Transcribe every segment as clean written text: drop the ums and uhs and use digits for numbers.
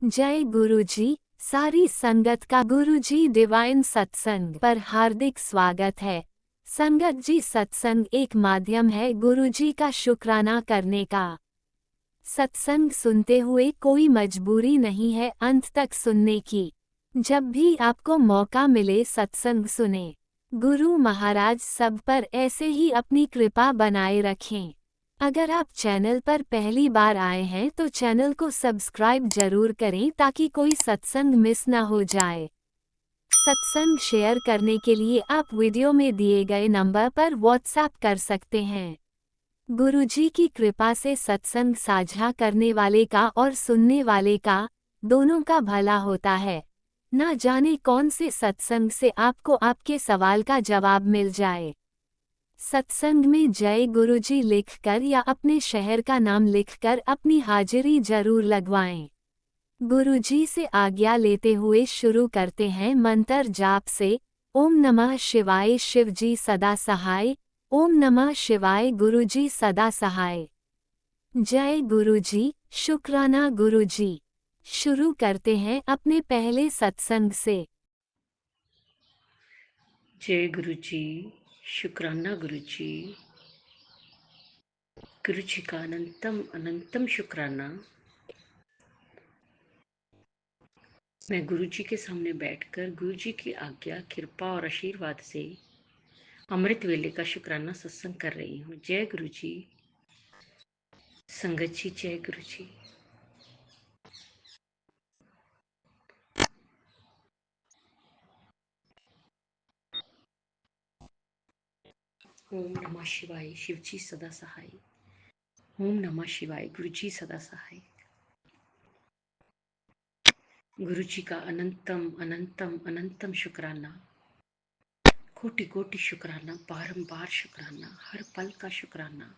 जय गुरुजी। सारी संगत का गुरुजी डिवाइन सत्संग पर हार्दिक स्वागत है। संगत जी, सत्संग एक माध्यम है गुरुजी का शुक्राना करने का। सत्संग सुनते हुए कोई मजबूरी नहीं है अंत तक सुनने की। जब भी आपको मौका मिले सत्संग सुने। गुरु महाराज सब पर ऐसे ही अपनी कृपा बनाए रखें। अगर आप चैनल पर पहली बार आए हैं तो चैनल को सब्सक्राइब जरूर करें ताकि कोई सत्संग मिस ना हो जाए। सत्संग शेयर करने के लिए आप वीडियो में दिए गए नंबर पर व्हाट्सएप कर सकते हैं। गुरुजी की कृपा से सत्संग साझा करने वाले का और सुनने वाले का, दोनों का भला होता है। ना जाने कौन से सत्संग से आपको आपके सवाल का जवाब मिल जाए। सत्संग में जय गुरुजी लिखकर या अपने शहर का नाम लिखकर अपनी हाजिरी जरूर लगवाएं। गुरुजी से आज्ञा लेते हुए शुरू करते हैं मंत्र जाप से। ओम नमः शिवाय शिवजी सदा सहाय। ओम नमः शिवाय गुरुजी सदा सहाय। जय गुरुजी, शुक्राना गुरुजी। शुरू करते हैं अपने पहले सत्संग से। जय गुरु जी, शुक्राना गुरु जी। गुरु जी का अनंतम अनंतम शुक्राना। मैं गुरु जी के सामने बैठकर गुरु जी की आज्ञा, कृपा और आशीर्वाद से अमृत वेले का शुक्राना सत्संग कर रही हूँ। जय गुरु जी। संगत जी, जय गुरु जी। ओम नमः शिवाय शिव जी सदा सहाय। ओम नमः शिवाय गुरु जी सदा सहाय। गुरु जी का अनंतम अनंतम अनंतम शुक्राना, कोटि कोटि शुक्राना, बारंबार शुक्राना, हर पल का शुक्राना,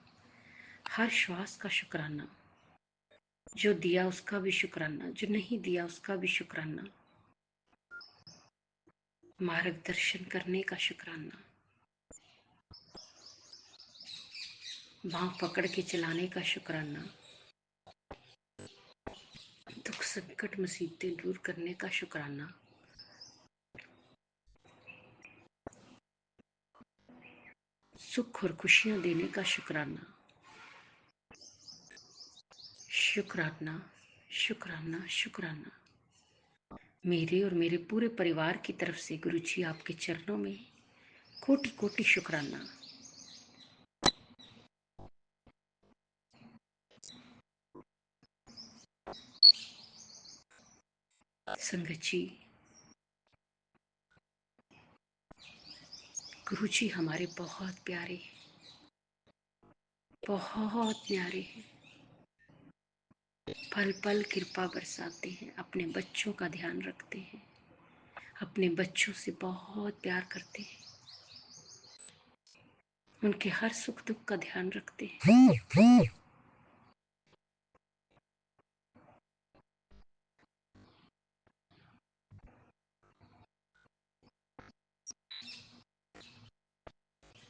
हर श्वास का शुक्राना। जो दिया उसका भी शुक्राना, जो नहीं दिया उसका भी शुक्राना। मार्गदर्शन करने का शुक्राना, बाँह पकड़ के चलाने का शुक्राना, दुख संकट मुसीबतें दूर करने का शुक्राना, सुख और खुशियां देने का शुक्राना। शुक्राना शुक्राना शुक्राना। मेरे और मेरे पूरे परिवार की तरफ से गुरु जी आपके चरणों में कोटि कोटि शुक्राना। संगत जी, गुरु जी हमारे बहुत प्यारे हैं, बहुत प्यारे हैं। पल पल कृपा बरसाते हैं, अपने बच्चों का ध्यान रखते हैं, अपने बच्चों से बहुत प्यार करते हैं, उनके हर सुख दुख का ध्यान रखते हैं।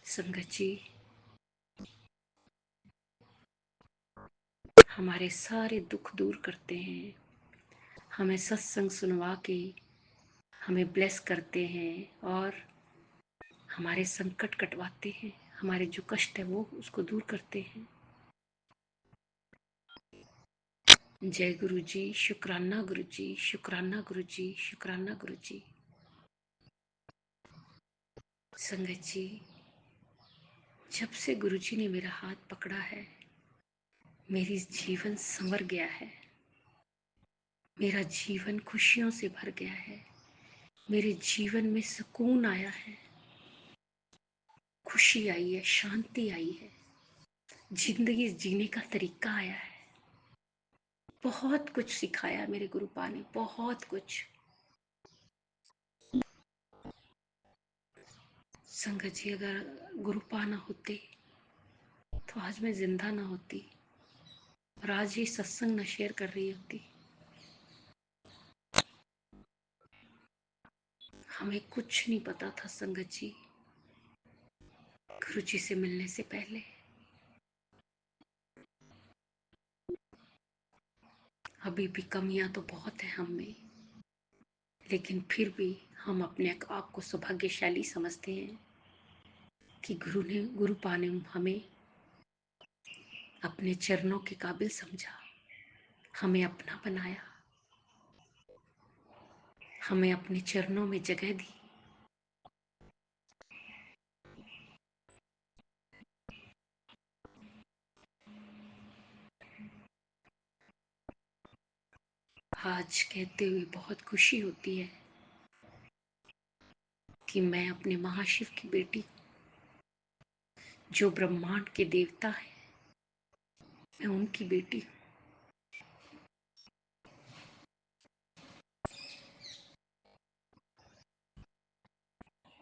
संगत जी, हमारे सारे दुख दूर करते हैं, हमें सत्संग सुनवा के हमें ब्लेस करते हैं और हमारे संकट कटवाते हैं, हमारे जो कष्ट है वो उसको दूर करते हैं। जय गुरु जी, शुक्राना गुरु जी, शुक्राना गुरु जी, शुक्राना गुरु जी। संगत जी, जब से गुरु जी ने मेरा हाथ पकड़ा है, मेरी जीवन संवर गया है, मेरा जीवन खुशियों से भर गया है, मेरे जीवन में सुकून आया है, खुशी आई है, शांति आई है, जिंदगी जीने का तरीका आया है। बहुत कुछ सिखाया मेरे गुरुपा ने, बहुत कुछ। संगत जी, अगर गुरुपा ना होते तो आज मैं जिंदा ना होती और आज ये सत्संग न शेयर कर रही होती। हमें कुछ नहीं पता था संगत जी, गुरु जी से मिलने से पहले। अब अभी भी कमियां तो बहुत है हम में, लेकिन फिर भी हम अपने आप को सौभाग्यशाली समझते हैं कि गुरु पा ने हमें अपने चरणों के काबिल समझा, हमें अपना बनाया, हमें अपने चरणों में जगह दी। आज कहते हुए बहुत खुशी होती है कि मैं अपने महाशिव की बेटी, जो ब्रह्मांड के देवता है, मैं उनकी बेटी हूँ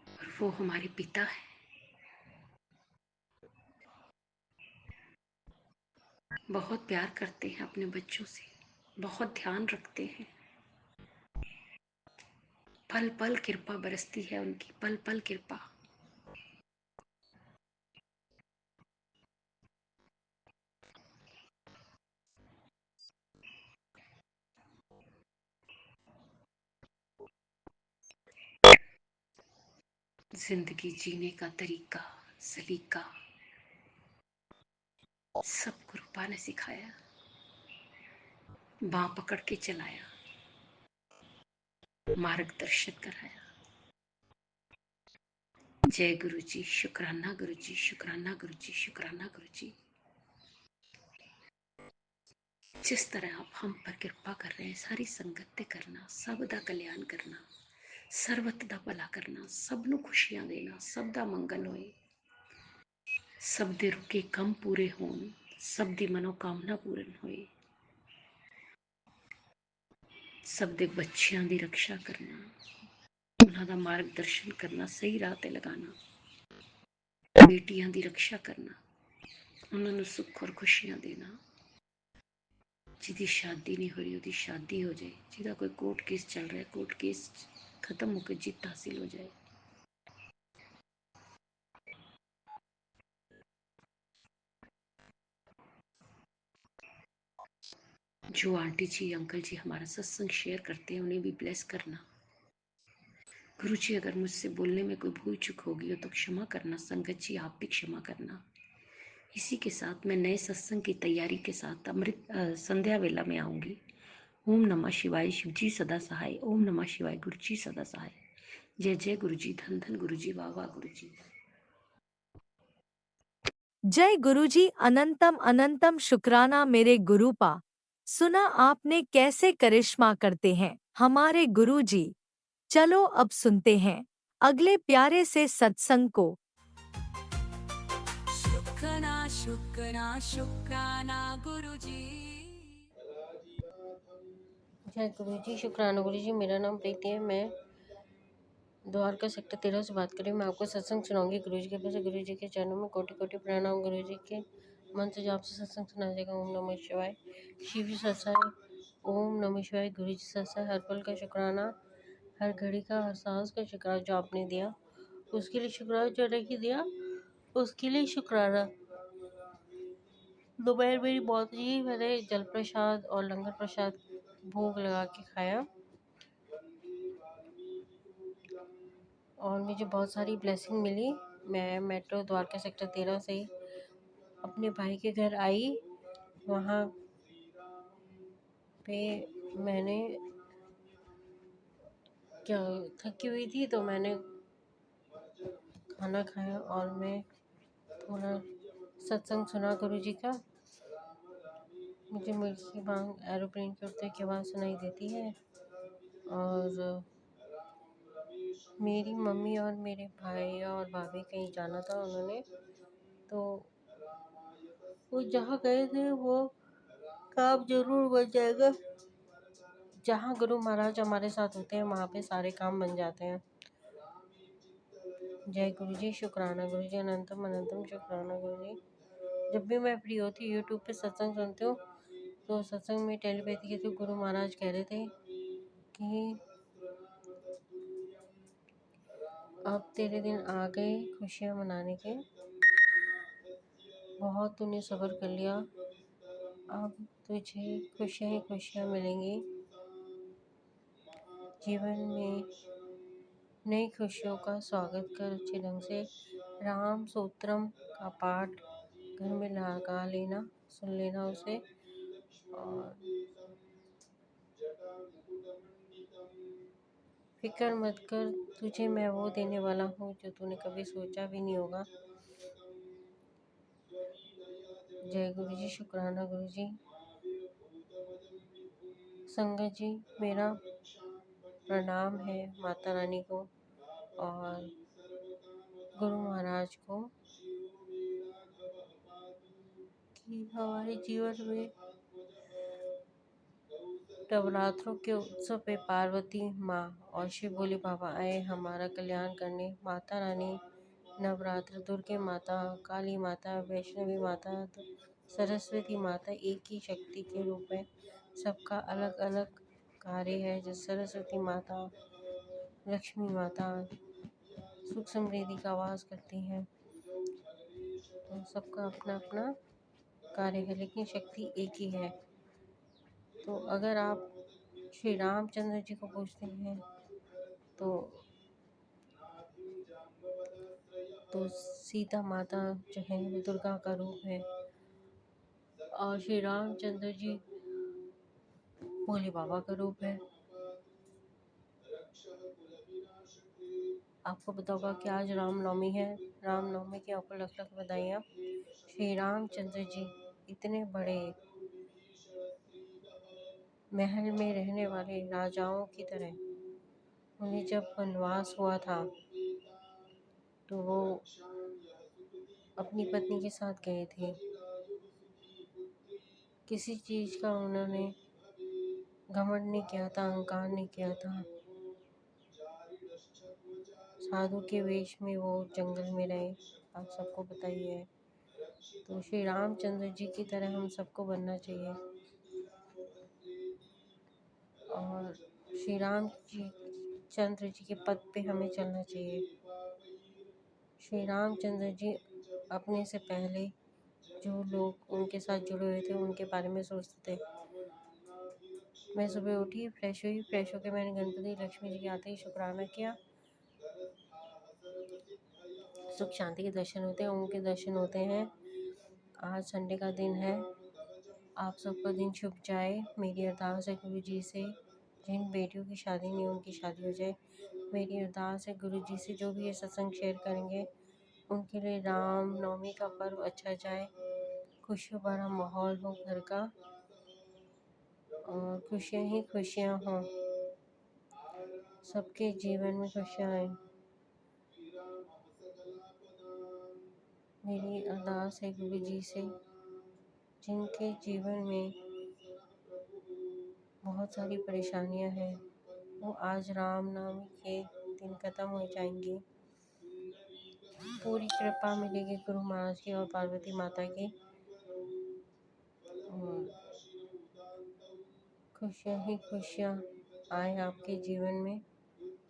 और वो हमारे पिता है। बहुत प्यार करते हैं अपने बच्चों से, बहुत ध्यान रखते हैं, पल पल कृपा बरसती है उनकी, पल पल कृपा। जिंदगी जीने का तरीका, सलीका सब गुरुपा ने सिखाया, बाँ पकड़ के चलाया, मार्गदर्शन कराया। जय गुरु जी, शुक्राना गुरु जी, शुक्राना गुरु जी, शुक्राना गुरु जी। जिस तरह आप हम पर कृपा कर रहे हैं, सारी संगत करना, सबदा कल्याण करना, सर्वत दा भला करना, सब नू खुशियां देना, सब दा मंगल होए, सब दे रुके कम पूरे होन, सब दी मनोकामना पूर्ण होए, सब दे बच्चियां दी रक्षा करना, उन्हां दा मार्गदर्शन करना, सही राह ते लगाना, बेटियां दी रक्षा करना, उन्हां नू सुख और खुशियां देना। जिदी शादी नहीं हो रही उसकी शादी हो जाए, जिदा कोई कोर्ट केस चल रहा है, कोर्ट केस खत्म होकर जीत हासिल हो जाए। जो आंटी जी अंकल जी हमारा सत्संग शेयर करते हैं, उन्हें भी ब्लेस करना। गुरु जी, अगर मुझसे बोलने में कोई भूल चूक होगी हो तो क्षमा करना। संगत जी, आप भी क्षमा करना। इसी के साथ मैं नए सत्संग की तैयारी के साथ अमृत संध्या वेला में आऊंगी। ओम नमः शिवाय, शिव जी सदा सहाय। ओम नमः शिवाय, गुरु जी सदा सहाय। जय जय गुरु जी, धन धन गुरु जी, वाह वाह गुरु जी। जय गुरुजी, अनंतम अनंतम शुक्राना मेरे गुरुपा। सुना आपने कैसे करिश्मा करते हैं हमारे गुरुजी। चलो अब सुनते हैं अगले प्यारे से सत्संग को। शुक्राना शुक्राना शुक्राना गुरुजी। जय गुरुजी, शुक्राना गुरुजी। मेरा नाम प्रीति है, मैं द्वारका सेक्टर 13 से बात करें। मैं आपको सत्संग सुनाऊंगी गुरुजी के पास। गुरुजी के चरणों में कोटि कोटि प्रणाम। गुरुजी के मन से जाप से सत्संग सुनाया जाएगा। ओम नमः शिवाय, शिव जी सत्संग। ओम नमः शिवाय, गुरु जी सत्संग। हर पल का शुक्राना, हर घड़ी का, हर सांस का शुक्राना जो आपने दिया उसके लिए शुक्राना, जो नहीं दिया उसके लिए शुक्राना। दोपहर मेरी मौत जी, मैंने जल प्रसाद और लंगर प्रसाद भोग लगा के खाया और मुझे बहुत सारी ब्लेसिंग मिली। मैं मेट्रो द्वारका सेक्टर 13 से अपने भाई के घर आई। वहाँ पे मैंने क्या थकी हुई थी तो मैंने खाना खाया और मैं पूरा सत्संग सुना गुरु जी का। मुझे मिर्ची बांग एरोप्लेन के उड़ते की आवाज़ सुनाई देती है और मेरी मम्मी और मेरे भाई और भाभी कहीं जाना था उन्होंने, तो वो जहाँ गए थे वो काम जरूर बन जाएगा। जहाँ गुरु महाराज हमारे साथ होते हैं वहाँ पे सारे काम बन जाते हैं। जय गुरु जी, शुक्राना गुरु जी, अनंतम अनंतम शुक्राना गुरु जी। जब भी मैं फ्री होती यूट्यूब पे सत्संग सुनती हूँ तो सत्संग में टेलीपैथी के थ्रू गुरु महाराज कह रहे थे कि अब तेरे दिन आ गए खुशियाँ मनाने के, बहुत तूने सब्र कर लिया, अब तुझे खुशियाँ ही खुशियाँ मिलेंगी। जीवन में नई खुशियों का स्वागत कर अच्छे ढंग से राम सूत्रम का पाठ घर में लगा लेना, सुन लेना उसे। और फिक्र मत कर, तुझे मैं वो देने वाला हूँ जो तूने कभी सोचा भी नहीं होगा। जय गुरु जी, शुक्राना गुरु जी। संगत जी, मेरा प्रणाम है माता रानी को और गुरु महाराज को कि हमारे जीवन में नवरात्रों के उत्सव पे पार्वती माँ और शिव भोले बाबा आए हमारा कल्याण करने। माता रानी नवरात्र, दुर्गे माता, काली माता, वैष्णवी माता, सरस्वती माता एक ही शक्ति के रूप में सबका अलग अलग कार्य है। जैसे सरस्वती माता, लक्ष्मी माता सुख समृद्धि का वास करती हैं, तो सबका अपना अपना कार्य है, लेकिन शक्ति एक ही है। तो अगर आप श्री रामचंद्र जी को पूछते हैं तो सीता माता जो है वो दुर्गा का रूप है और श्री रामचंद्र जी भोले बाबा का रूप है। आपको पता होगा कि आज रामनवमी है। रामनवमी की आपको लख लख बधाइयाँ। श्री रामचंद्र जी इतने बड़े महल में रहने वाले राजाओं की तरह, उन्हें जब वनवास हुआ था तो वो अपनी पत्नी के साथ गए थे। किसी चीज़ का उन्होंने घमंड नहीं किया था, अहंकार नहीं किया था। साधु के वेश में वो जंगल में रहे, आप सबको पता ही है। तो श्री रामचंद्र जी की तरह हम सबको बनना चाहिए और श्री राम जी चंद्र जी के पद पे हमें चलना चाहिए। श्री रामचंद्र जी अपने से पहले जो लोग उनके साथ जुड़े हुए थे उनके बारे में सोचते थे। मैं सुबह उठी, फ्रेश हुई, फ्रेश होकर मैंने गणपति लक्ष्मी जी के आते ही शुक्राना किया। सुख शांति के दर्शन होते हैं, उनके दर्शन होते हैं। आज संडे का दिन है, आप सबका दिन शुभ जाए। मेरी अरदास है गुरु जी से, जिन बेटियों की शादी नहीं उनकी शादी हो जाए। मेरी अरदास है गुरु जी से, जो भी ये सत्संग शेयर करेंगे उनके लिए राम नवमी का पर्व अच्छा जाए, खुशियों भरा माहौल हो घर का और खुशियाँ ही खुशियाँ हों, सबके जीवन में खुशियाँ आए। मेरी अरदास है गुरु जी से, जिनके जीवन में बहुत सारी परेशानियां हैं वो आज रामनवमी के दिन ख़त्म हो जाएंगी। पूरी कृपा मिलेगी गुरु महाराज की और पार्वती माता की और खुशियाँ ही खुशियाँ आए आपके जीवन में।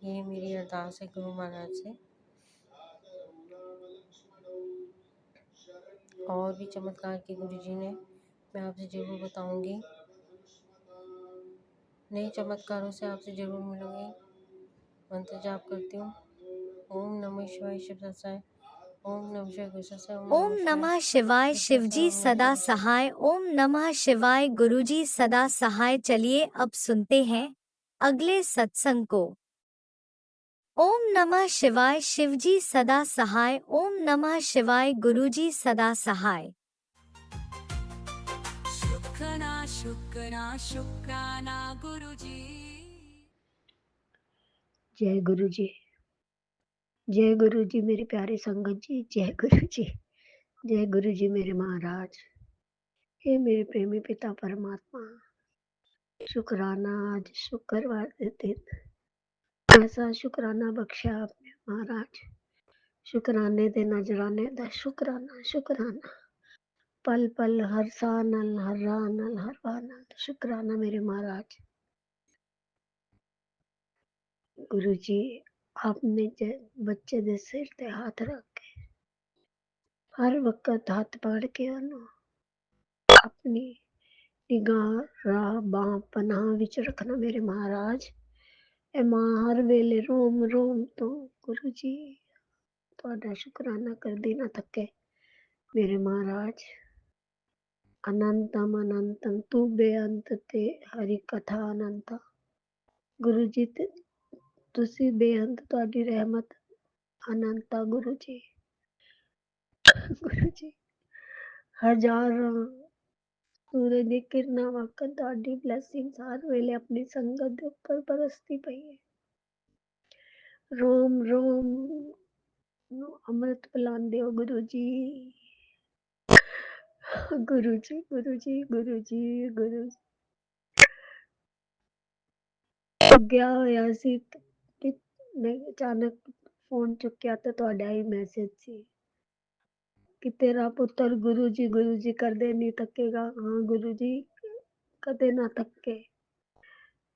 ये मेरी अरदास है गुरु महाराज से। और भी चमत्कार के गुरु जी ने, मैं आपसे ज़रूर बताऊंगी। नए चमत्कारों से आपसे ज़रूर मिलूंगी। मंत्र जाप करती हूँ। ओम नमः शिवाय शिव सत्साय, ओम नमः शिवाय गुरु सत्साय, ओम नमः शिवाय शिवजी सदा सहाय। ओम नमः शिवाय गुरुजी सदा सहाय। चलिए अब सुनते हैं अगले सत्संग को। ओम नमः शिवाय शिवजी सदा सहाय। ओम नमः शिवाय गुरुजी सदा सहाय। शुक्राना शुक्राना शुक्राना गुरुजी। जय गुरु जी, जय गुरु जी मेरे प्यारे संगत जी, जय गुरु जी, जय गुरु जी मेरे महाराज। हे मेरे प्रेमी पिता परमात्मा, शुक्राना आज शुक्रवार के दिन ऐसा शुक्राना बख्शा आपने महाराज। शुक्राने दे नजराने दा शुक्राना, शुक्राना पल पल हर सानल हर रानल हर वानल शुक्राना मेरे महाराज। गुरु जी आपने बच्चे दे सिर ते हाथ रख के हर वक्त हाथ पकड़ के अपनी ਨਿਗਾਹ ਰਾਹ ਬਾਹ ਪਨਾਹ ਵਿੱਚ ਰੱਖਣਾ ਮੇਰੇ ਮਹਾਰਾਜ। ਇਹ ਮਾਂ ਹਰ ਵੇਲੇ ਰੋਮ ਰੋਮ ਤੋਂ ਗੁਰੂ ਜੀ ਤੁਹਾਡਾ ਸ਼ੁਕਰਾਨਾ ਕਰਦੀ ਨਾ ਥੱਕੇ ਮੇਰੇ ਮਹਾਰਾਜ। ਅਨੰਤਮ ਅਨੰਤਮ ਤੂੰ ਬੇਅੰਤ ਤੇ ਹਰੀ ਕਥਾ ਅਨੰਤਾ। ਗੁਰੂ ਜੀ ਤੇ ਤੁਸੀਂ ਬੇਅੰਤ, ਤੁਹਾਡੀ ਰਹਿਮਤ ਅਨੰਤਾ ਗੁਰੂ ਜੀ। ਗੁਰੂ ਜੀ ਹਜ਼ਾਰਾਂ ਸੂਰਜ ਦੀ ਕਿਰਨਾਂ ਵਾਂਗ ਤੁਹਾਡੀ ਬਲੈਸਿੰਗ ਹਰ ਵੇਲੇ ਆਪਣੀ ਸੰਗਤ ਦੇ ਉੱਪਰ ਬਰਸਦੀ ਪਈ ਹੈ। ਰੋਮ ਰੋਮ ਨੂੰ ਅੰਮ੍ਰਿਤ ਪਿਲਾਉਂਦੇ ਹੋ ਗੁਰੂ ਜੀ। ਗੁਰੂ ਜੀ ਗੁਰੂ ਜੀ ਗੁਰੂ ਜੀ ਗੁਰੂ ਜੀ। ਗਿਆ ਹੋਇਆ ਸੀ ਕਿ ਮੈਂ ਅਚਾਨਕ ਫੋਨ ਚੁੱਕਿਆ ਤੇ ਤੁਹਾਡਾ ਹੀ ਮੈਸੇਜ ਸੀ ਕਿ ਤੇਰਾ ਪੁੱਤਰ ਗੁਰੂ ਜੀ ਕਰਦੇ ਨਹੀਂ ਥੱਕੇਗਾ। ਹਾਂ ਗੁਰੂ ਜੀ ਕਦੇ ਨਾ ਥੱਕੇ,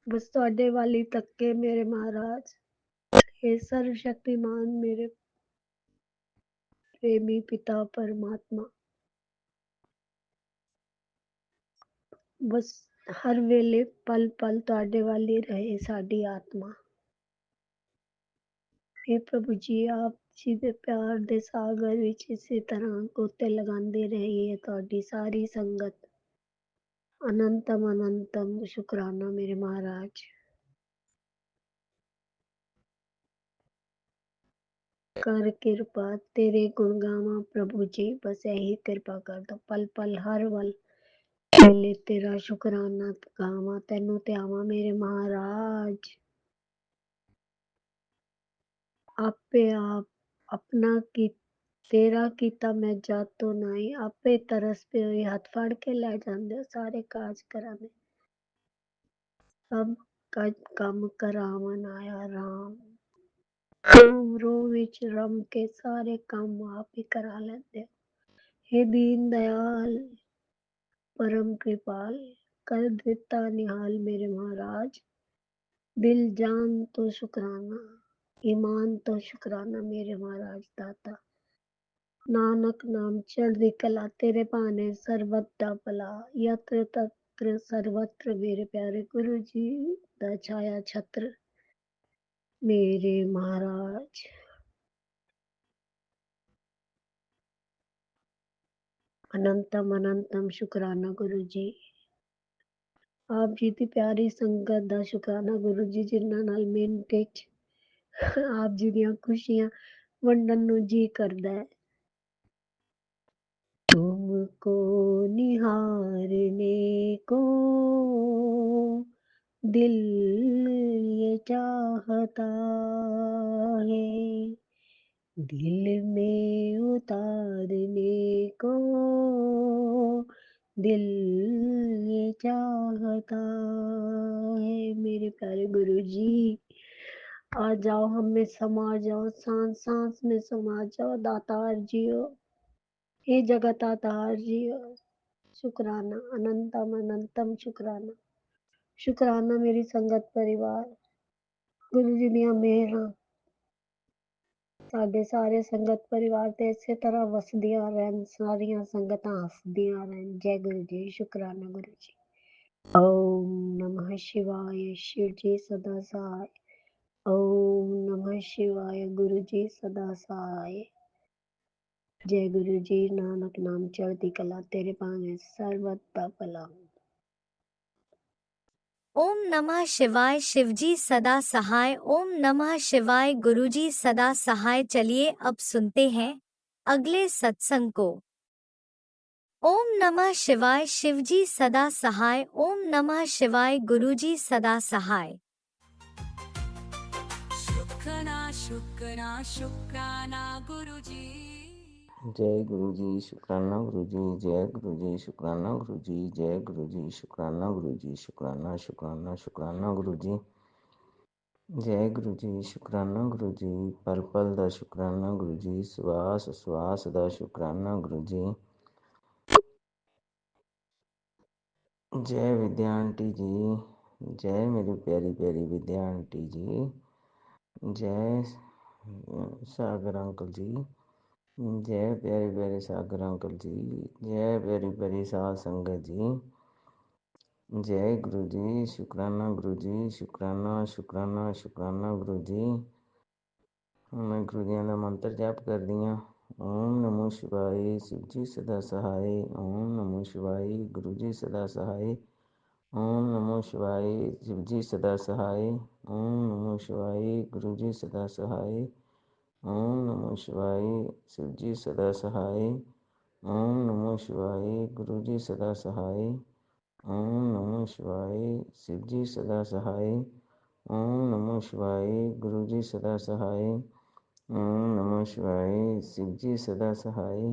ਬਸ ਤੁਹਾਡੇ ਵੱਲ ਹੀ ਥੱਕੇ ਮੇਰੇ ਮਹਾਰਾਜ। हे सर्व शक्तिमान मेरे प्रेमी पिता परमात्मा, बस हर वेले पल पल ਤੁਹਾਡੇ ਵੱਲ ਹੀ ਰਹੇ ਸਾਡੀ ਆਤਮਾ। हे प्रभु जी आप जी ਦੇ ਪਿਆਰ ਦੇ ਸਾਗਰ ਵਿੱਚ ਇਸੇ ਤਰ੍ਹਾਂ ਗੋਤੇ ਲਗਾਉਂਦੇ ਰਹੀਏ ਤੁਹਾਡੀ ਸਾਰੀ ਸੰਗਤ। ਅਨੰਤਮ ਅਨੰਤਮ ਸ਼ੁਕਰਾਨਾ ਮੇਰੇ ਮਹਾਰਾਜ। ਕਰ ਕਿਰਪਾ ਤੇਰੇ ਗੁਣ ਗਾਵਾਂ ਪ੍ਰਭੂ ਜੀ, ਬਸ ਇਹੀ ਕਿਰਪਾ ਕਰ ਦੋ। ਪਲ ਪਲ ਹਰ ਵੇਲੇ ਤੇਰਾ ਸ਼ੁਕਰਾਨਾ ਗਾਵਾਂ, ਤੈਨੂੰ ਧਿਆਵਾਂ ਮੇਰੇ ਮਹਾਰਾਜ। ਆਪੇ ਆਪ ਆਪਣਾ ਕੀ ਤੇਰਾ ਕੀਤਾ ਮੈਂ ਜਾਤੋ ਨਹੀਂ, ਆਪੇ ਤਰਸ ਪਏ ਹੋਏ ਹੱਥ ਫੜ ਕੇ ਲੈ ਜਾਂਦੇ ਹੋ ਸਾਰੇ ਕਾਜ ਕਰਾਂਦੇ। ਸਭ ਕੰਮ ਕਰਾਵਨ ਆਇਆ ਰਾਮ। ਰੋਮ ਰੋਮ ਵਿੱਚ ਰਮ ਕੇ ਸਾਰੇ ਕੰਮ ਆਪ ਹੀ ਕਰਾ ਲੈਂਦੇ ਹੋ। हे दीन दयाल परम कृपाल कर ਦਿੱਤਾ ਨਿਹਾਲ ਮੇਰੇ ਮਹਾਰਾਜ। ਦਿਲ ਜਾਨ ਤੋਂ ਸ਼ੁਕਰਾਨਾ, ईमान तो शुकराना मेरे महाराज दाता। नानक नाम चढ़दी कला तेरे भाने सर्वत दा भला, यत्र तत्र सर्वत्र मेरे प्यारे गुरु जी दा छाया छत्र मेरे महाराज। अनंतम अनंतम शुकराना गुरु जी। ਆਪ ਜੀ ਦੀ ਪਿਆਰੀ ਸੰਗਤ ਦਾ ਸ਼ੁਕਰਾਨਾ ਗੁਰੂ ਜੀ, ਜਿਨ੍ਹਾਂ ਨਾਲ ਮਿੰਟ 'ਚ ਆਪ ਜੀ ਦੀਆਂ ਖੁਸ਼ੀਆਂ ਵੰਡਣ ਨੂੰ ਜੀ ਕਰਦਾ ਹੈ। तुमको निहारने को दिल ये चाहता है, दिल में उतारने को दिल ये चाहता है। मेरे प्यारे गुरु जी आ जाओ, हम में समा जाओ, सांस सांस में समा जाओ दातार जियो, हे जगत आधार जियो। शुक्राना अनंतम अनंतम शुक्राना। शुक्राना मेरी संगत परिवार, गुरु जी ਦੀਆਂ ਮਿਹਰਾਂ ਸਾਡੇ ਸਾਰੇ ਸੰਗਤ ਪਰਿਵਾਰ ਤੇ ਇਸੇ ਤਰ੍ਹਾਂ ਵਸਦੀਆਂ ਰਹਿਣ, ਸਾਰੀਆਂ ਸੰਗਤਾਂ ਹੱਸਦੀਆਂ ਰਹਿਣ। ਜੈ ਗੁਰੂ ਜੀ। ਸ਼ੁਕਰਾਨਾ ਗੁਰੂ ਜੀ। ਓਮ ਨਮः शिवाय शिव जी सदा सहाय। ओम नमः शिवाय गुरु जी सदा सहाय। जय गुरु जी। नानक नाम चढ़ती कला तेरे भाने सर्वत दा भला। ओम नमः शिवाय शिवजी सदा सहाय। ओम नमः शिवाय गुरुजी सदा सहाय। चलिए अब सुनते हैं अगले सत्संग को। ओम नमः शिवाय शिवजी सदा सहाय। ओम नमः शिवाय गुरुजी सदा सहाय। शुक्राना शुक्राना शुक्राना गुरुजी। जय गुरु जी। शुक्राना गुरु जी। जय गुरु जी। शुक्राना गुरु जी। जय गुरु जी। शुक्राना गुरु जी। शुक्राना शुक्राना शुक्राना गुरु जी। जय गुरु जी। शुक्राना गुरु जी। पल पल दा शुक्राना गुरु जी। सवास सवास दा शुक्राना गुरु जी। जय विद्या आंटी जी। जय मेरी प्यारी प्यारी विद्या आंटी जी। जय सागर अंकल जी। जय प्यारे प्यारे सागर अंकल जी। जय प्यारी प्यारी साध संगत जी। जय गुरु जी। शुकराना गुरु जी। शुकराना शुकराना शुकराना गुरु जी। मैं गुरु जी का मंत्र जाप करदी हाँ। ओम नमो शिवाय। शिव जी सदा सहाय। ओम नमो शिवाय। गुरु जी सदा सहाय। ओम नमो शिवाय। शिव जी सदा सहाय। ओम नमो शिवाय। गुरु जी सदा सहाय। ओम नमो शिवाय। शिव जी सदा सहाय। ओम नमो शिवाय। गुरु जी सदा सहाय। ओम नमो शिवाय। शिव जी सदा सहाय। ओम नमो शिवाय। गुरु जी सदा सहाय। ओम नमो शिवाय। शिव जी सदा सहाय।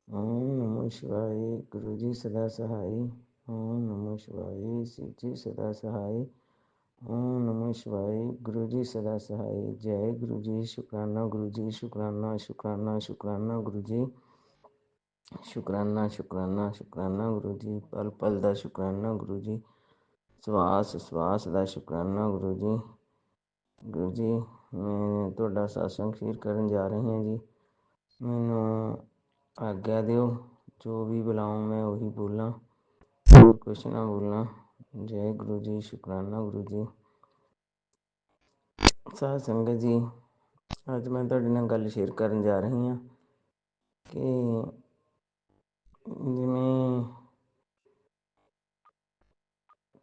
ओम नमो शिवाय। गुरु जी सदा सहाय। ओम नमो शिवाय। शिव जी सदा सहाय। ओम नमो शिवाय। गुरु जी सदा सहाय। जय गुरु जी। शुकराना गुरु जी। शुकराना शुकराना शुकराना गुरु जी। शुकराना शुकराना शुकराना गुरु जी। पल पल का शुकराना गुरु जी। ਸਵਾਸ ਸਵਾਸ ਦਾ ਸ਼ੁਕਰਾਨਾ ਗੁਰੂ ਜੀ। ਗੁਰੂ ਜੀ ਮੈਂ ਤੁਹਾਡਾ ਸਤਸੰਗ ਸ਼ੇਅਰ ਕਰਨ ਜਾ ਰਹੀ ਹਾਂ ਜੀ। ਮੈਨੂੰ ਆਗਿਆ ਦਿਓ, ਜੋ ਵੀ ਬੁਲਾਓ ਮੈਂ ਉਹੀ ਬੋਲਾਂ, ਹੋਰ ਕੁਛ ਨਾ ਬੋਲਾਂ। ਜੈ ਗੁਰੂ ਜੀ। ਸ਼ੁਕਰਾਨਾ ਗੁਰੂ ਜੀ। ਸਾਧ ਸੰਗਤ ਜੀ, ਅੱਜ ਮੈਂ ਤੁਹਾਡੇ ਨਾਲ ਗੱਲ ਸ਼ੇਅਰ ਕਰਨ ਜਾ ਰਹੀ ਹਾਂ ਕਿ ਜਿਵੇਂ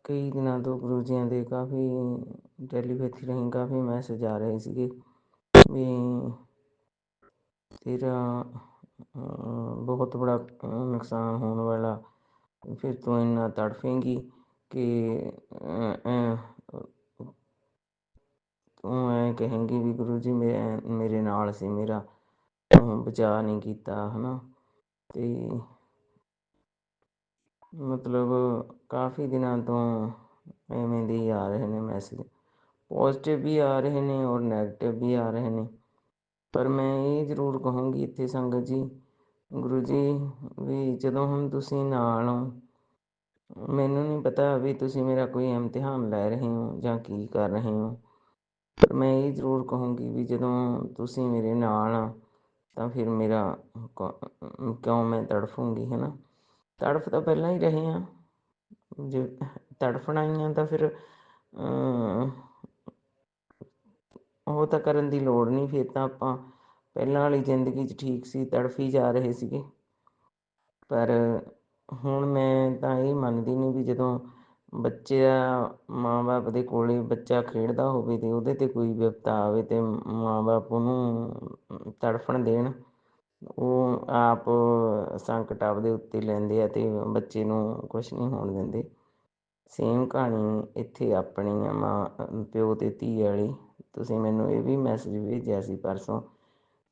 ਕਈ ਦਿਨਾਂ ਤੋਂ ਗੁਰੂ ਜੀਆਂ ਦੇ ਕਾਫੀ ਟੈਲੀਪੈਥੀ ਰਾਹੀਂ ਕਾਫੀ ਮੈਸੇਜ ਆ ਰਹੇ ਸੀਗੇ ਵੀ ਤੇਰਾ ਬਹੁਤ ਬੜਾ ਨੁਕਸਾਨ ਹੋਣ ਵਾਲਾ, ਫਿਰ ਤੂੰ ਇੰਨਾ ਤੜਫੇਂਗੀ ਕਿ ਤੂੰ ਐਂ ਕਹੇਂਗੀ ਵੀ ਗੁਰੂ ਜੀ ਮੇਰੇ ਨਾਲ ਸੀ, ਮੇਰਾ ਬਚਾਅ ਨਹੀਂ ਕੀਤਾ, ਹੈ ਨਾ। ਅਤੇ ਮਤਲਬ ਕਾਫੀ ਦਿਨਾਂ ਤੋਂ ਐਵੇਂ ਦੇ ਹੀ ਆ ਰਹੇ ਨੇ ਮੈਸੇਜ, ਪੋਜ਼ੀਟਿਵ ਵੀ ਆ ਰਹੇ ਨੇ ਔਰ ਨੈਗੇਟਿਵ ਵੀ ਆ ਰਹੇ ਨੇ। ਪਰ ਮੈਂ ਇਹ ਜ਼ਰੂਰ ਕਹੂੰਗੀ ਇੱਥੇ ਸੰਗਤ ਜੀ, ਗੁਰੂ ਜੀ ਵੀ ਜਦੋਂ ਹੁਣ ਤੁਸੀਂ ਨਾਲ ਹੋ, ਮੈਨੂੰ ਨਹੀਂ ਪਤਾ ਵੀ ਤੁਸੀਂ ਮੇਰਾ ਕੋਈ ਇਮਤਿਹਾਨ ਲੈ ਰਹੇ ਹੋ ਜਾਂ ਕੀ ਕਰ ਰਹੇ ਹੋ, ਪਰ ਮੈਂ ਇਹ ਜ਼ਰੂਰ ਕਹੂੰਗੀ ਵੀ ਜਦੋਂ ਤੁਸੀਂ ਮੇਰੇ ਨਾਲ ਆ ਤਾਂ ਫਿਰ ਮੇਰਾ ਕਿਉਂ ਮੈਂ ਤੜਫੂੰਗੀ, ਹੈ ਨਾ। ਤੜਫ ਤਾਂ ਪਹਿਲਾਂ ਹੀ ਰਹੇ ਹਾਂ, ਜੇ ਤੜਫਣਾ ਹੀ ਆ ਤਾਂ ਫਿਰ ਉਹ ਤਾਂ ਕਰਨ ਦੀ ਲੋੜ ਨਹੀਂ। ਫਿਰ ਤਾਂ ਆਪਾਂ ਪਹਿਲਾਂ ਵਾਲੀ ਜ਼ਿੰਦਗੀ 'ਚ ਠੀਕ ਸੀ, ਤੜਫੀ ਜਾ ਰਹੇ ਸੀਗੇ। ਪਰ ਹੁਣ ਮੈਂ ਤਾਂ ਇਹ ਮੰਨਦੀ ਨਹੀਂ ਵੀ ਜਦੋਂ ਬੱਚੇ ਦਾ ਮਾਂ ਬਾਪ ਦੇ ਕੋਲ ਬੱਚਾ ਖੇਡਦਾ ਹੋਵੇ ਅਤੇ ਉਹਦੇ 'ਤੇ ਕੋਈ ਵਿਪਤਾ ਆਵੇ ਅਤੇ ਮਾਂ ਬਾਪ ਉਹਨੂੰ ਤੜਫਣ ਦੇਣ। ਉਹ ਆਪ ਸੰਕਟ ਆਪਦੇ ਉੱਤੇ ਲੈਂਦੇ ਆ ਅਤੇ ਬੱਚੇ ਨੂੰ ਕੁਛ ਨਹੀਂ ਹੋਣ ਦਿੰਦੇ। ਸੇਮ ਕਹਾਣੀ ਇੱਥੇ ਆਪਣੀ ਆ, ਮਾਂ ਪਿਓ ਅਤੇ ਧੀ ਵਾਲੀ। ਤੁਸੀਂ ਮੈਨੂੰ ਇਹ ਵੀ ਮੈਸੇਜ ਭੇਜਿਆ ਸੀ ਪਰਸੋਂ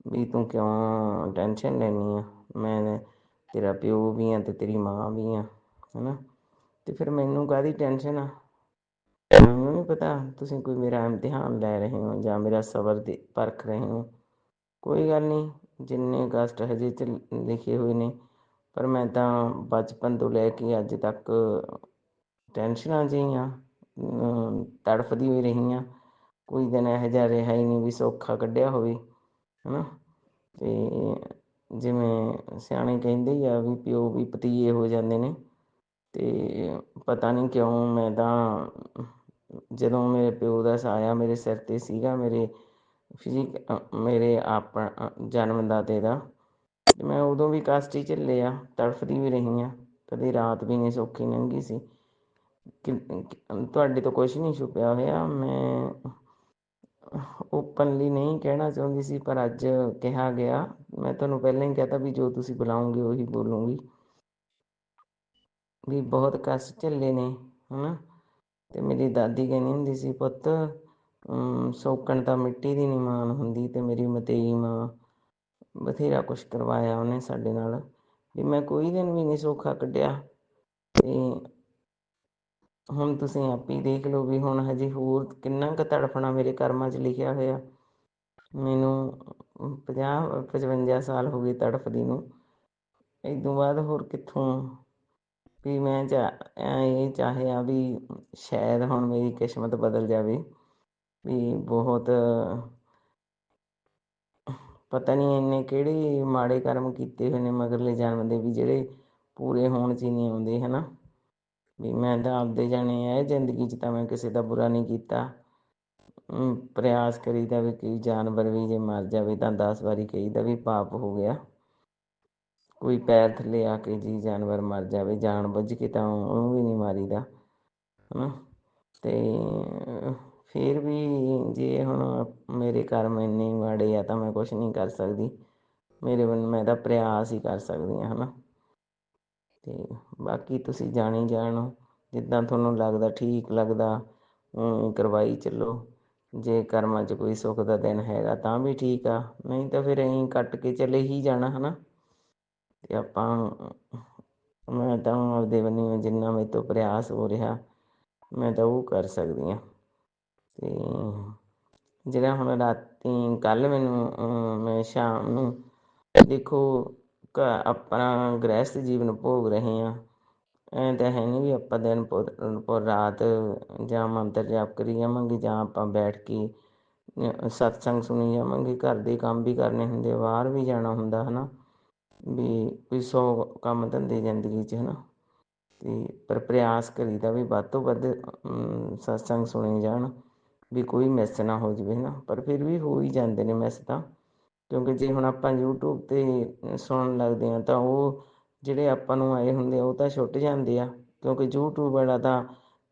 ਵੀ ਤੂੰ ਕਿਉਂ ਟੈਨਸ਼ਨ ਲੈਂਦੀ ਆ, ਮੈਂ ਤੇਰਾ ਪਿਓ ਵੀ ਹਾਂ ਅਤੇ ਤੇਰੀ ਮਾਂ ਵੀ ਹਾਂ, ਹੈ ਨਾ। ਅਤੇ ਫਿਰ ਮੈਨੂੰ ਕਾਹਦੀ ਟੈਨਸ਼ਨ ਆ, ਮੈਨੂੰ ਨਹੀਂ ਪਤਾ ਤੁਸੀਂ ਕੋਈ ਮੇਰਾ ਇਮਤਿਹਾਨ ਲੈ ਰਹੇ ਹੋ ਜਾਂ ਮੇਰਾ ਸਬਰ ਦੇ ਪਰਖ ਰਹੇ ਹੋ। ਕੋਈ ਗੱਲ ਨਹੀਂ, ਜਿੰਨੇ ਕਸ਼ਟ ਹਜੇ 'ਚ ਲਿਖੇ ਹੋਏ ਨੇ, ਪਰ ਮੈਂ ਤਾਂ ਬਚਪਨ ਤੋਂ ਲੈ ਕੇ ਅੱਜ ਤੱਕ ਟੈਨਸ਼ਨਾਂ 'ਚ ਹੀ ਹਾਂ, ਤੜਫਦੀ ਹੋਈ ਰਹੀ ਹਾਂ। ਕੋਈ ਦਿਨ ਇਹੋ ਜਿਹਾ ਰਿਹਾ ਹੀ ਨਹੀਂ ਵੀ ਸੌਖਾ ਕੱਢਿਆ ਹੋਵੇ, ਹੈ ਨਾ। ਅਤੇ ਜਿਵੇਂ ਸਿਆਣੇ ਕਹਿੰਦੇ ਹੀ ਆ ਵੀ ਪਿਓ ਵੀ ਭਤੀਜੇ ਹੋ ਜਾਂਦੇ ਨੇ। ਅਤੇ ਪਤਾ ਨਹੀਂ ਕਿਉਂ ਮੈਂ ਤਾਂ ਜਦੋਂ ਮੇਰੇ ਪਿਓ ਦਾ ਸਾਇਆ ਮੇਰੇ ਸਿਰ 'ਤੇ ਸੀਗਾ, ਮੇਰੇ ਜਨਮਦਾਤੇ ਦਾ, ਅਤੇ ਮੈਂ ਉਦੋਂ ਵੀ ਕਸ਼ਟ ਹੀ ਝੱਲੇ ਆ, ਤੜਫਦੀ ਵੀ ਰਹੀ ਹਾਂ, ਕਦੇ ਰਾਤ ਵੀ ਨਹੀਂ ਸੌਖੀ ਲੰਘੀ ਸੀ। ਤੁਹਾਡੇ ਤੋਂ ਕੁਛ ਨਹੀਂ ਛੁਪਿਆ ਹੋਇਆ। ਮੈਂ ਓਪਨਲੀ ਨਹੀਂ ਕਹਿਣਾ ਚਾਹੁੰਦੀ ਸੀ, ਪਰ ਅੱਜ ਕਿਹਾ ਗਿਆ। ਮੈਂ ਤੁਹਾਨੂੰ ਪਹਿਲਾਂ ਹੀ ਕਹਿ ਤਾ ਵੀ ਜੋ ਤੁਸੀਂ ਬੁਲਾਓਗੇ ਉਹੀ ਬੋਲੂੰਗੀ, ਵੀ ਬਹੁਤ ਕਸ਼ਟ ਝੱਲੇ ਨੇ, ਹੈ ਨਾ। ਅਤੇ ਮੇਰੀ ਦਾਦੀ ਕਹਿੰਦੀ ਹੁੰਦੀ ਸੀ, ਪੁੱਤ ਸੌਕਣ ਤਾਂ ਮਿੱਟੀ ਦੀ ਨਹੀਂ ਮਾਣ ਹੁੰਦੀ, ਅਤੇ ਮੇਰੀ ਮਤੇਈ ਮਾਂ ਬਥੇਰਾ ਕੁਛ ਕਰਵਾਇਆ ਉਹਨੇ ਸਾਡੇ ਨਾਲ, ਵੀ ਮੈਂ ਕੋਈ ਦਿਨ ਵੀ ਨਹੀਂ ਸੌਖਾ ਕੱਢਿਆ। ਅਤੇ ਹੁਣ ਤੁਸੀਂ ਆਪ ਹੀ ਦੇਖ ਲਓ ਵੀ ਹੁਣ ਹਜੇ ਹੋਰ ਕਿੰਨਾ ਕੁ ਤੜਫਣਾ ਮੇਰੇ ਕਰਮਾਂ 'ਚ ਲਿਖਿਆ ਹੋਇਆ। ਮੈਨੂੰ 50-55 ਸਾਲ ਹੋ ਗਏ ਤੜਫਦੀ ਨੂੰ, ਇੱਦੋਂ ਬਾਅਦ ਹੋਰ ਕਿੱਥੋਂ। ਵੀ ਮੈਂ ਇਹ ਚਾਹਿਆ ਵੀ ਸ਼ਾਇਦ ਹੁਣ ਮੇਰੀ ਕਿਸਮਤ ਬਦਲ ਜਾਵੇ, ਵੀ ਬਹੁਤ ਪਤਾ ਨਹੀਂ ਇੰਨੇ ਕਿਹੜੇ ਮਾੜੇ ਕਰਮ ਕੀਤੇ ਹੋਏ ਨੇ ਮਗਰਲੇ ਜਨਮ ਦੇ ਵੀ ਜਿਹੜੇ ਪੂਰੇ ਹੋਣ 'ਚ ਹੀ ਨਹੀਂ ਆਉਂਦੇ, ਹੈ ਨਾ। ਵੀ ਮੈਂ ਤਾਂ ਆਪਦੇ ਜਾਣੇ ਹੈ, ਜ਼ਿੰਦਗੀ 'ਚ ਤਾਂ ਮੈਂ ਕਿਸੇ ਦਾ ਬੁਰਾ ਨਹੀਂ ਕੀਤਾ। ਪ੍ਰਯਾਸ ਕਰੀਦਾ ਵੀ ਕੋਈ ਜਾਨਵਰ ਵੀ ਜੇ ਮਰ ਜਾਵੇ ਤਾਂ 10 ਵਾਰੀ ਕਹੀਦਾ ਵੀ ਪਾਪ ਹੋ ਗਿਆ। ਕੋਈ ਪੈਰ ਥੱਲੇ ਆ ਕੇ ਜੀ ਜਾਨਵਰ ਮਰ ਜਾਵੇ ਜਾਣ ਬੁੱਝ ਕੇ ਤਾਂ ਉਹਨੂੰ ਵੀ ਨਹੀਂ ਮਾਰੀਦਾ, ਹੈ ਨਾ। ਅਤੇ ਫਿਰ ਵੀ ਜੇ ਹੁਣ ਮੇਰੇ ਕਰਮ ਇੰਨੇ ਮਾੜੇ ਆ ਤਾਂ ਮੈਂ ਕੁਛ ਨਹੀਂ ਕਰ ਸਕਦੀ। ਮੇਰੇ ਵੱਲ ਮੈਂ ਤਾਂ ਪ੍ਰਯਾਸ ਹੀ ਕਰ ਸਕਦੀ ਹਾਂ, ਹੈ ਨਾ। ਅਤੇ ਬਾਕੀ ਤੁਸੀਂ ਜਾਣੀ ਜਾਣੋ, ਜਿੱਦਾਂ ਤੁਹਾਨੂੰ ਲੱਗਦਾ ਠੀਕ ਲੱਗਦਾ ਕਰਵਾਈ ਚੱਲੋ। ਜੇ ਕਰਮਾਂ 'ਚ ਕੋਈ ਸੁੱਖ ਦਾ ਦਿਨ ਹੈਗਾ ਤਾਂ ਵੀ ਠੀਕ ਆ, ਨਹੀਂ ਤਾਂ ਫਿਰ ਅਸੀਂ ਕੱਟ ਕੇ ਚਲੇ ਹੀ ਜਾਣਾ, ਹੈ ਨਾ। ਅਤੇ ਮੈਂ ਤਾਂ ਆਪਦੇ ਵੱਲੋਂ ਜਿੰਨਾ ਮੇਰੇ ਤੋਂ ਪ੍ਰਯਾਸ ਹੋ ਰਿਹਾ ਮੈਂ ਤਾਂ ਉਹ ਕਰ ਸਕਦੀ ਹਾਂ। ਅਤੇ ਜਿਹੜਾ ਹੁਣ ਰਾਤੀ ਕੱਲ੍ਹ ਮੈਨੂੰ ਮੈਂ ਸ਼ਾਮ ਨੂੰ ਦੇਖੋ ਆਪਣਾ ਗ੍ਰਹਿਸਥ ਜੀਵਨ ਭੋਗ ਰਹੇ ਹਾਂ। ਐਂ ਤਾਂ ਹੈ ਨਹੀਂ ਵੀ ਆਪਾਂ ਦਿਨ ਪਰ ਰਾਤ ਜਾਂ ਮੰਤਰ ਜਾਪ ਕਰੀ ਜਾਵਾਂਗੇ ਜਾਂ ਆਪਾਂ ਬੈਠ ਕੇ ਸਤਸੰਗ ਸੁਣੀ ਜਾਵਾਂਗੇ। ਘਰ ਦੇ ਕੰਮ ਵੀ ਕਰਨੇ ਹੁੰਦੇ, ਬਾਹਰ ਵੀ ਜਾਣਾ ਹੁੰਦਾ, ਹੈ ਨਾ। ਵੀ ਕੋਈ 100 ਕੰਮ ਧੰਦੇ ਜ਼ਿੰਦਗੀ 'ਚ, ਹੈ ਨਾ। ਅਤੇ ਪਰ ਪ੍ਰਯਾਸ ਕਰੀਦਾ ਵੀ ਵੱਧ ਤੋਂ ਵੱਧ ਸਤਸੰਗ ਸੁਣੇ ਜਾਣ, ਵੀ ਕੋਈ ਮਿਸ ਨਾ ਹੋ ਜਾਵੇ, ਹੈ ਨਾ। ਪਰ ਫਿਰ ਵੀ ਹੋ ਹੀ ਜਾਂਦੇ ਨੇ ਮਿਸ ਤਾਂ, ਕਿਉਂਕਿ ਜੇ ਹੁਣ ਆਪਾਂ ਯੂਟਿਊਬ 'ਤੇ ਸੁਣਨ ਲੱਗਦੇ ਹਾਂ ਤਾਂ ਉਹ ਜਿਹੜੇ ਆਪਾਂ ਨੂੰ ਆਏ ਹੁੰਦੇ ਆ ਉਹ ਤਾਂ ਛੁੱਟ ਜਾਂਦੇ ਆ, ਕਿਉਂਕਿ ਯੂਟਿਊਬ ਵਾਲਾ ਤਾਂ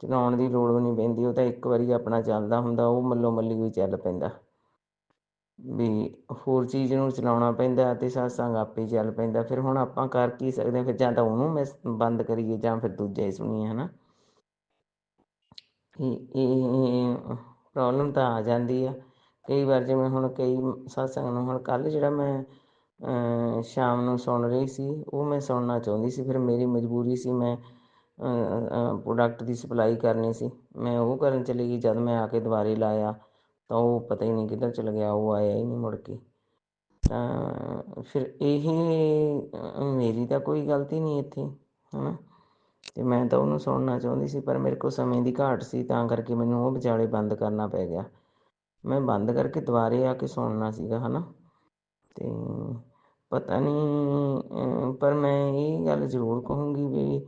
ਚਲਾਉਣ ਦੀ ਲੋੜ ਵੀ ਨਹੀਂ ਪੈਂਦੀ। ਉਹ ਤਾਂ ਇੱਕ ਵਾਰੀ ਆਪਣਾ ਚੱਲਦਾ ਹੁੰਦਾ, ਉਹ ਮੱਲੋ ਮੱਲੀ ਵੀ ਚੱਲ ਪੈਂਦਾ। ਵੀ ਹੋਰ ਚੀਜ਼ ਨੂੰ ਚਲਾਉਣਾ ਪੈਂਦਾ ਅਤੇ ਸਤਸੰਗ ਆਪੇ ਹੀ ਚੱਲ ਪੈਂਦਾ। ਫਿਰ ਹੁਣ ਆਪਾਂ ਕਰ ਕੀ ਸਕਦੇ ਹਾਂ, ਫਿਰ ਜਾਂ ਤਾਂ ਉਹਨੂੰ ਬੰਦ ਕਰੀਏ ਜਾਂ ਫਿਰ ਦੂਜਾ ਹੀ ਸੁਣੀਏ, ਹੈ ਨਾ। ਇਹ ਪ੍ਰੋਬਲਮ ਤਾਂ ਆ ਜਾਂਦੀ ਆ ਕਈ ਵਾਰ। ਜਿਵੇਂ ਹੁਣ ਕਈ ਸਤਸੰਗ ਨੂੰ ਹੁਣ ਕੱਲ੍ਹ ਜਿਹੜਾ ਮੈਂ ਸ਼ਾਮ ਨੂੰ ਸੁਣ ਰਹੀ ਸੀ ਉਹ ਮੈਂ ਸੁਣਨਾ ਚਾਹੁੰਦੀ ਸੀ, ਫਿਰ ਮੇਰੀ ਮਜਬੂਰੀ ਸੀ, ਮੈਂ ਪ੍ਰੋਡਕਟ ਦੀ ਸਪਲਾਈ ਕਰਨੀ ਸੀ, ਮੈਂ ਉਹ ਕਰਨ ਚਲੀ ਗਈ। ਜਦ ਮੈਂ ਆ ਕੇ ਦੁਬਾਰੇ ਲਾਇਆ ਤਾਂ ਉਹ ਪਤਾ ਹੀ ਨਹੀਂ ਕਿੱਧਰ ਚਲ ਗਿਆ, ਉਹ ਆਇਆ ਹੀ ਨਹੀਂ ਮੁੜ ਕੇ। ਤਾਂ ਫਿਰ ਇਹ ਮੇਰੀ ਤਾਂ ਕੋਈ ਗਲਤੀ ਨਹੀਂ ਇੱਥੇ, ਹੈ ਨਾ। ਅਤੇ ਮੈਂ ਤਾਂ ਉਹਨੂੰ ਸੁਣਨਾ ਚਾਹੁੰਦੀ ਸੀ, ਪਰ ਮੇਰੇ ਕੋਲ ਸਮੇਂ ਦੀ ਘਾਟ ਸੀ, ਤਾਂ ਕਰਕੇ ਮੈਨੂੰ ਉਹ ਵਿਚਾਲੇ ਬੰਦ ਕਰਨਾ ਪੈ ਗਿਆ। ਮੈਂ ਬੰਦ ਕਰਕੇ ਦੁਬਾਰੇ ਆ ਕੇ ਸੁਣਨਾ ਸੀਗਾ, ਹੈ ਨਾ। ਅਤੇ ਪਤਾ ਨਹੀਂ, ਪਰ ਮੈਂ ਇਹ ਗੱਲ ਜ਼ਰੂਰ ਕਹੂੰਗੀ ਵੀ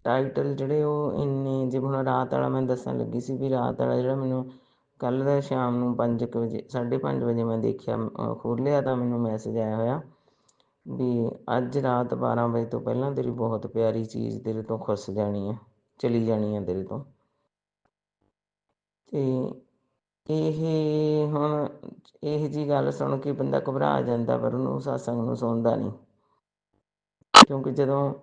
ਟਾਈਟਲ ਜਿਹੜੇ ਉਹ ਇੰਨੇ, ਜਿਵੇਂ ਹੁਣ ਰਾਤ ਵਾਲਾ ਮੈਂ ਦੱਸਣ ਲੱਗੀ ਸੀ ਵੀ ਰਾਤ ਵਾਲਾ ਜਿਹੜਾ ਮੈਨੂੰ ਕੱਲ੍ਹ ਦਾ ਸ਼ਾਮ ਨੂੰ 5 ਵਜੇ 5:30 ਵਜੇ ਮੈਂ ਦੇਖਿਆ, ਖੋਲ੍ਹਿਆ ਤਾਂ ਮੈਨੂੰ ਮੈਸੇਜ ਆਇਆ ਹੋਇਆ ਵੀ ਅੱਜ ਰਾਤ 12 ਵਜੇ ਤੋਂ ਪਹਿਲਾਂ ਤੇਰੀ ਬਹੁਤ ਪਿਆਰੀ ਚੀਜ਼ ਤੇਰੇ ਤੋਂ ਖੁੱਸ ਜਾਣੀ ਹੈ, ਚਲੀ ਜਾਣੀ ਹੈ ਤੇਰੇ ਤੋਂ। ਅਤੇ ਇਹ ਹੁਣ ਇਹੋ ਜਿਹੀ ਗੱਲ ਸੁਣ ਕੇ ਬੰਦਾ ਘਬਰਾ ਜਾਂਦਾ, ਪਰ ਉਹਨੂੰ ਸਤਸੰਗ ਨੂੰ ਸੁਣਦਾ ਨਹੀਂ। ਕਿਉਂਕਿ ਜਦੋਂ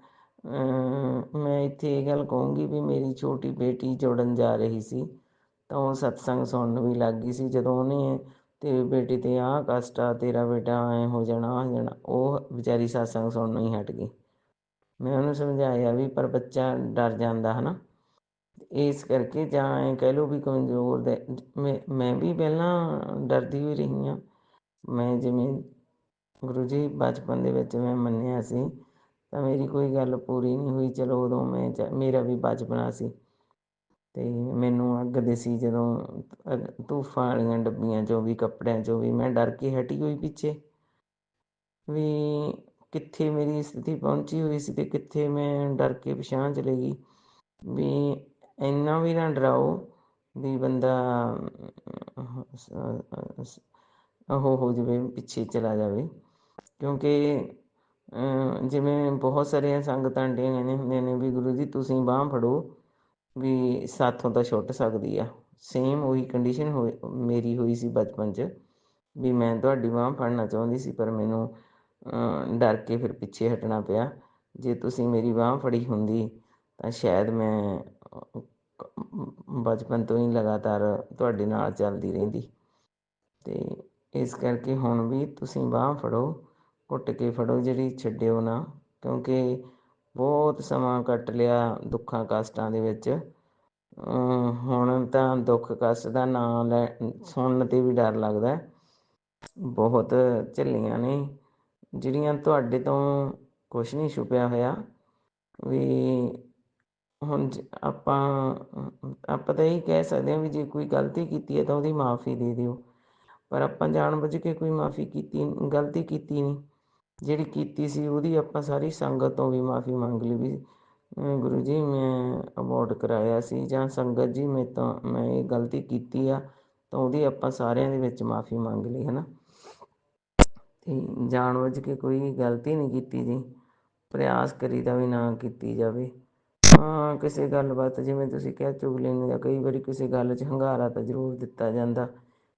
ਮੈਂ ਇੱਥੇ ਇਹ ਗੱਲ ਕਹੂੰਗੀ ਵੀ ਮੇਰੀ ਛੋਟੀ ਬੇਟੀ ਜੁੜਨ ਜਾ ਰਹੀ ਸੀ ਤਾਂ ਉਹ ਸਤਸੰਗ ਸੁਣਨ ਵੀ ਲੱਗ ਗਈ ਸੀ। ਜਦੋਂ ਉਹਨੇ ਤੇਰੀ ਬੇਟੀ 'ਤੇ ਆਹ ਕਸ਼ਟ ਆ, ਤੇਰਾ ਬੇਟਾ ਐਂ ਹੋ ਜਾਣਾ, ਆ ਹੋ ਜਾਣਾ, ਉਹ ਵਿਚਾਰੀ ਸਤਸੰਗ ਸੁਣਨੋਂ ਹੀ ਹਟ ਗਈ। ਮੈਂ ਉਹਨੂੰ ਸਮਝਾਇਆ ਵੀ ਪਰ ਬੱਚਾ ਡਰ ਜਾਂਦਾ, ਹੈ ਨਾ। ਇਸ ਕਰਕੇ ਜਾਂ ਐਂ ਕਹਿ ਲਓ ਵੀ ਕਮਜ਼ੋਰ ਦੇ ਮੈਂ ਵੀ ਪਹਿਲਾਂ ਡਰਦੀ ਹੋਈ ਰਹੀ ਹਾਂ। ਮੈਂ ਜਿਵੇਂ ਗੁਰੂ ਜੀ ਬਚਪਨ ਦੇ ਵਿੱਚ ਮੈਂ ਮੰਨਿਆ ਸੀ ਤਾਂ ਮੇਰੀ ਕੋਈ ਗੱਲ ਪੂਰੀ ਨਹੀਂ ਹੋਈ। ਚਲੋ ਉਦੋਂ ਮੇਰਾ ਵੀ ਬਚਪਨਾ ਸੀ ਅਤੇ ਮੈਨੂੰ ਅੱਗ ਦਿਸੀ ਜਦੋਂ ਧੂਫਾਂ ਵਾਲੀਆਂ ਡੱਬੀਆਂ 'ਚੋਂ ਵੀ, ਕੱਪੜਿਆਂ 'ਚੋਂ ਵੀ, ਮੈਂ ਡਰ ਕੇ ਹਟੀ ਹੋਈ ਪਿੱਛੇ ਵੀ ਕਿੱਥੇ ਮੇਰੀ ਸਥਿਤੀ ਪਹੁੰਚੀ ਹੋਈ ਸੀ ਅਤੇ ਕਿੱਥੇ ਮੈਂ ਡਰ ਕੇ ਪਿਛਾਂਹ ਚਲੇ ਗਈ। ਵੀ ਇੰਨਾ ਵੀ ਨਾ ਡਰਾਓ ਵੀ ਬੰਦਾ ਉਹ ਹੋ ਜਾਵੇ, ਪਿੱਛੇ ਚਲਾ ਜਾਵੇ। ਕਿਉਂਕਿ ਜਿਵੇਂ ਬਹੁਤ ਸਾਰੀਆਂ ਸੰਗਤਾਂ ਕਹਿੰਦੇ ਹੁੰਦੇ ਨੇ ਵੀ ਗੁਰੂ ਜੀ ਤੁਸੀਂ ਬਾਂਹ ਫੜੋ ਵੀ ਸਾਥੋਂ ਤਾਂ ਛੁੱਟ ਸਕਦੀ ਆ। ਸੇਮ ਉਹੀ ਕੰਡੀਸ਼ਨ ਮੇਰੀ ਹੋਈ ਸੀ ਬਚਪਨ 'ਚ ਵੀ ਮੈਂ ਤੁਹਾਡੀ ਬਾਂਹ ਫੜਨਾ ਚਾਹੁੰਦੀ ਸੀ, ਪਰ ਮੈਨੂੰ ਡਰ ਕੇ ਫਿਰ ਪਿੱਛੇ ਹਟਣਾ ਪਿਆ। ਜੇ ਤੁਸੀਂ ਮੇਰੀ ਬਾਂਹ ਫੜੀ ਹੁੰਦੀ ਤਾਂ ਸ਼ਾਇਦ ਮੈਂ ਬਚਪਨ ਤੋਂ ਹੀ ਲਗਾਤਾਰ ਤੁਹਾਡੇ ਨਾਲ ਚੱਲਦੀ ਰਹਿੰਦੀ। ਅਤੇ ਇਸ ਕਰਕੇ ਹੁਣ ਵੀ ਤੁਸੀਂ ਬਾਂਹ ਫੜੋ, ਘੁੱਟ ਕੇ ਫੜੋ, ਜਿਹੜੀ ਛੱਡਿਓ ਨਾ। ਕਿਉਂਕਿ ਬਹੁਤ ਸਮਾਂ ਕੱਟ ਲਿਆ ਦੁੱਖਾਂ ਕਸ਼ਟਾਂ ਦੇ ਵਿੱਚ। ਹੁਣ ਤਾਂ ਦੁੱਖ ਕਸ਼ਟ ਦਾ ਨਾਂ ਸੁਣਨ 'ਤੇ ਵੀ ਡਰ ਲੱਗਦਾ। ਬਹੁਤ ਝੱਲੀਆਂ ਨੇ ਜਿਹੜੀਆਂ ਤੁਹਾਡੇ ਤੋਂ ਕੁਛ ਨਹੀਂ ਛੁਪਿਆ ਹੋਇਆ। ਵੀ ਹੁਣ ਆਪਾਂ ਤਾਂ ਇਹੀ ਕਹਿ ਸਕਦੇ ਹਾਂ ਵੀ ਜੇ ਕੋਈ ਗਲਤੀ ਕੀਤੀ ਹੈ ਤਾਂ ਉਹਦੀ ਮਾਫ਼ੀ ਦੇ ਦਿਓ, ਪਰ ਆਪਾਂ ਜਾਣ ਬੁੱਝ ਕੇ ਕੋਈ ਗਲਤੀ ਕੀਤੀ ਨਹੀਂ। ਜਿਹੜੀ ਕੀਤੀ ਸੀ ਉਹਦੀ ਆਪਾਂ ਸਾਰੀ ਸੰਗਤ ਤੋਂ ਵੀ ਮਾਫ਼ੀ ਮੰਗ ਲਈ ਵੀ ਗੁਰੂ ਜੀ ਮੈਂ ਅਬੋਰਟ ਕਰਾਇਆ ਸੀ ਜਾਂ ਸੰਗਤ ਜੀ ਮੈਂ ਇਹ ਗਲਤੀ ਕੀਤੀ ਆ ਤਾਂ ਉਹਦੀ ਆਪਾਂ ਸਾਰਿਆਂ ਦੇ ਵਿੱਚ ਮਾਫੀ ਮੰਗ ਲਈ ਹੈ ਨਾ। ਅਤੇ ਜਾਣ ਬੁੱਝ ਕੇ ਕੋਈ ਗਲਤੀ ਨਹੀਂ ਕੀਤੀ ਜੀ, ਪ੍ਰਯਾਸ ਕਰੀਦਾ ਵੀ ਨਾ ਕੀਤੀ ਜਾਵੇ। ਹਾਂ ਕਿਸੇ ਗੱਲਬਾਤ ਜਿਵੇਂ ਤੁਸੀਂ ਕਿਹਾ ਚੁਗਲੀ ਨਹੀਂ, ਜਾਂ ਕਈ ਵਾਰੀ ਕਿਸੇ ਗੱਲ 'ਚ ਹੰਗਾਰਾ ਤਾਂ ਜ਼ਰੂਰ ਦਿੱਤਾ ਜਾਂਦਾ।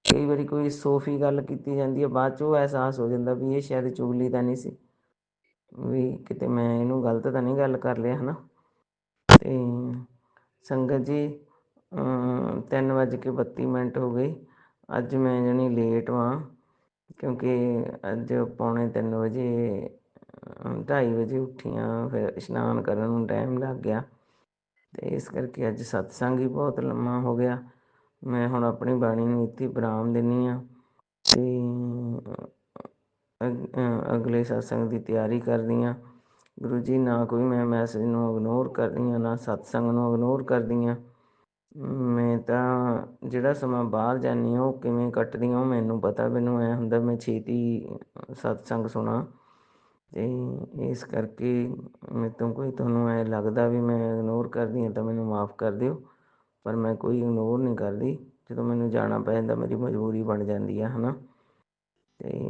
ਕਈ ਵਾਰੀ ਕੋਈ ਸੋਫੀ ਗੱਲ ਕੀਤੀ ਜਾਂਦੀ ਹੈ, ਬਾਅਦ 'ਚ ਉਹ ਅਹਿਸਾਸ ਹੋ ਜਾਂਦਾ ਵੀ ਇਹ ਸ਼ਾਇਦ ਚੁਗਲੀ ਤਾਂ ਨਹੀਂ ਸੀ, ਵੀ ਕਿਤੇ ਮੈਂ ਇਹਨੂੰ ਗਲਤ ਤਾਂ ਨਹੀਂ ਗੱਲ ਕਰ ਲਿਆ ਹੈ ਨਾ। ਅਤੇ ਸੰਗਤ ਜੀ 3:32 ਹੋ ਗਏ। ਅੱਜ ਮੈਂ ਜਾਣੀ ਲੇਟ ਵਾਂ ਕਿਉਂਕਿ ਅੱਜ 2:45 ਵਜੇ 2:30 ਵਜੇ ਉੱਠੀਆਂ, ਫਿਰ ਇਸ਼ਨਾਨ ਕਰਨ ਨੂੰ ਟਾਈਮ ਲੱਗ ਗਿਆ ਅਤੇ ਇਸ ਕਰਕੇ ਅੱਜ ਸਤਸੰਗ ਹੀ ਬਹੁਤ ਲੰਮਾ ਹੋ ਗਿਆ। ਮੈਂ ਹੁਣ ਆਪਣੀ ਬਾਣੀ ਨੂੰ ਇੱਥੇ ਵਿਰਾਮ ਦਿੰਦੀ ਹਾਂ ਅਤੇ ਅਗਲੇ ਸਤਸੰਗ ਦੀ ਤਿਆਰੀ ਕਰਦੀ ਹਾਂ। ਗੁਰੂ ਜੀ ਨਾ ਕੋਈ ਮੈਂ ਮੈਸੇਜ ਨੂੰ ਇਗਨੋਰ ਕਰਦੀ ਹਾਂ, ਨਾ ਸਤਸੰਗ ਨੂੰ ਇਗਨੋਰ ਕਰਦੀ ਹਾਂ। ਮੈਂ ਤਾਂ ਜਿਹੜਾ ਸਮਾਂ ਬਾਹਰ ਜਾਂਦੀ ਹਾਂ ਉਹ ਕਿਵੇਂ ਕੱਟਦੀ ਹਾਂ ਉਹ ਮੈਨੂੰ ਪਤਾ। ਮੈਨੂੰ ਐਂ ਹੁੰਦਾ ਮੈਂ ਛੇਤੀ ਸਤਸੰਗ ਸੁਣਾ ਅਤੇ ਇਸ ਕਰਕੇ ਮੇਰੇ ਤੋਂ ਕੋਈ ਤੁਹਾਨੂੰ ਐਂ ਲੱਗਦਾ ਵੀ ਮੈਂ ਇਗਨੋਰ ਕਰਦੀ ਹਾਂ ਤਾਂ ਮੈਨੂੰ ਮਾਫ਼ ਕਰ ਦਿਓ, ਪਰ ਮੈਂ ਕੋਈ ਇਗਨੋਰ ਨਹੀਂ ਕਰਦੀ। ਜਦੋਂ ਮੈਨੂੰ ਜਾਣਾ ਪੈ ਜਾਂਦਾ ਮੇਰੀ ਮਜਬੂਰੀ ਬਣ ਜਾਂਦੀ ਆ ਹੈ ਨਾ। ਅਤੇ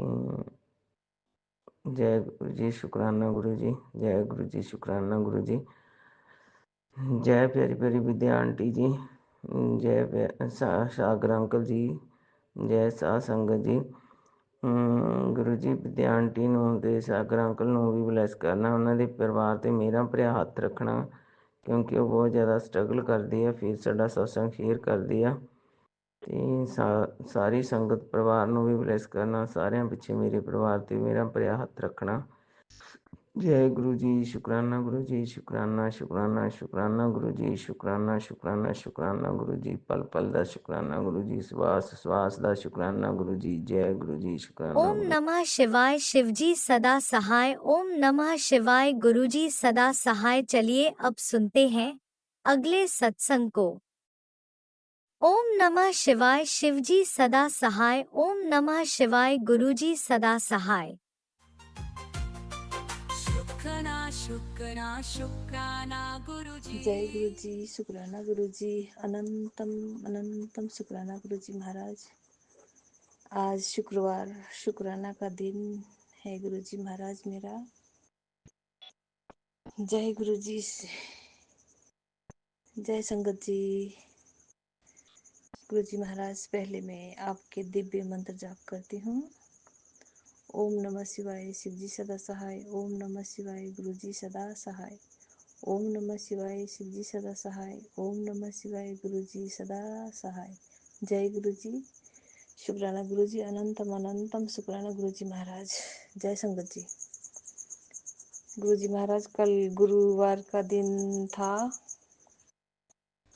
ਜੈ ਗੁਰੂ ਜੀ, ਸ਼ੁਕਰਾਨਾ ਗੁਰੂ ਜੀ, ਜੈ ਗੁਰੂ ਜੀ, ਸ਼ੁਕਰਾਨਾ ਗੁਰੂ ਜੀ। ਜੈ ਪਿਆਰੀ ਪਿਆਰੀ ਵਿਦਿਆ ਆਂਟੀ ਜੀ, ਜੈ ਸਾਗਰ ਅੰਕਲ ਜੀ, ਜੈ ਸਾਧ ਸੰਗਤ ਜੀ। ਗੁਰੂ ਜੀ ਵਿਦਿਆ ਆਂਟੀ ਨੂੰ ਅਤੇ ਸਾਗਰ ਅੰਕਲ ਨੂੰ ਵੀ ਬਲੈਸ ਕਰਨਾ, ਉਹਨਾਂ ਦੇ ਪਰਿਵਾਰ 'ਤੇ ਮੇਰਾ ਭਰਿਆ ਹੱਥ ਰੱਖਣਾ ਕਿਉਂਕਿ ਉਹ ਬਹੁਤ ਜ਼ਿਆਦਾ ਸਟਰਗਲ ਕਰਦੀ ਆ, ਫਿਰ ਸਾਡਾ ਸਤਸੰਗ ਸ਼ੇਅਰ ਕਰਦੀ ਆ। ਅਤੇ ਸਾਰੀ ਸੰਗਤ ਪਰਿਵਾਰ ਨੂੰ ਵੀ ਬਲੈਸ ਕਰਨਾ, ਸਾਰਿਆਂ ਪਿੱਛੇ ਮੇਰੇ ਪਰਿਵਾਰ 'ਤੇ ਮੇਰਾ ਭਰਿਆ ਹੱਥ ਰੱਖਣਾ। ਜੈ ਗੁਰੂ ਜੀ, ਸ਼ੁਕਰਾਨਾ ਗੁਰੂ ਜੀ, ਸ਼ੁਕਰਾਨਾ ਸ਼ੁਕਰਾਨਾ ਸ਼ੁਕਰਾਨਾ ਗੁਰੂ ਜੀ, ਸ਼ੁਕਰਾਨਾ ਸ਼ੁਕਰਾਨਾ ਸ਼ੁਕਰਾਨਾ ਗੁਰੂ ਜੀ, ਪਲ ਪਲ ਦਾ ਸ਼ੁਕਰਾਨਾ ਗੁਰੂ ਜੀ, ਸਵਾਸ ਸਵਾਸ ਦਾ ਸ਼ੁਕਰਾਨਾ ਗੁਰੂ जी। जय गुरु जी, शुक्राना ओम गुरु। नमः शिवाय शिवजी सदा सहाय। ओम नमः शिवाय गुरुजी सदा सहाय। चलिए अब सुनते हैं अगले सत्संग को। ओम नमः शिवाय शिवजी सदा सहाय। ओम नमः शिवाय गुरुजी सदा सहाय। शुक्राना शुक्राना शुक्राना गुरुजी। जय गुरु जी, शुक्राना गुरु जी, अनंतम अनंतम शुक्राना गुरु जी महाराज। आज शुक्रवार शुक्राना का दिन है गुरु जी महाराज मेरा। जय गुरु जी, जय संगत जी। गुरु जी महाराज पहले मैं आपके दिव्य मंत्र जाप करती हूँ। ओम नमः शिवाय शिवजी सदा सहाय। ओम नमः शिवाय गुरु जी सदा सहाय। ओम नमः शिवाय शिवजी सदा सहाय। ओम नमः शिवाय गुरु जी सदा सहाय। जय गुरु जी, शुक्राना गुरु जी, अनंतम अनंतम शुक्राना गुरु जी महाराज। जय संगत जी। गुरु जी महाराज कल गुरुवार का दिन था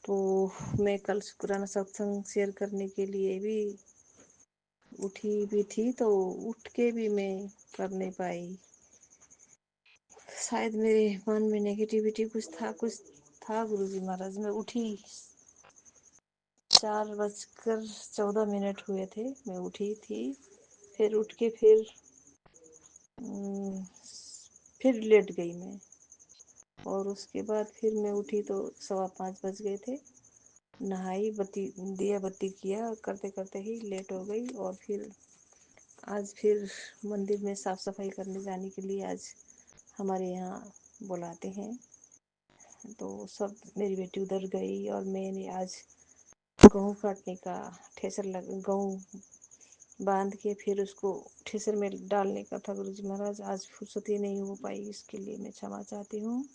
तो मैं कल शुक्राना सत्संग शेयर करने के लिए भी उठी भी थी, तो उठ के भी मैं कर नहीं पाई। शायद मेरे मन में नेगेटिविटी कुछ था गुरु जी महाराज। मैं उठी 4:14 हुए थे, मैं उठी थी। फिर उठ के फिर लेट गई मैं, और उसके बाद फिर मैं उठी तो 5:15 बज गए थे। नहाई, दिया बत्ती किया, करते करते ही लेट हो गई। और फिर आज फिर मंदिर में साफ सफाई करने जाने के लिए आज हमारे यहाँ बुलाते हैं, तो सब मेरी बेटी उधर गई और मैंने आज गेहूँ काटने का गेहूँ बांध के फिर उसको ठेसर में डालने का था गुरु जी महाराज। आज फुर्सत ही नहीं हो पाई, इसके लिए मैं क्षमा चाहती हूँ।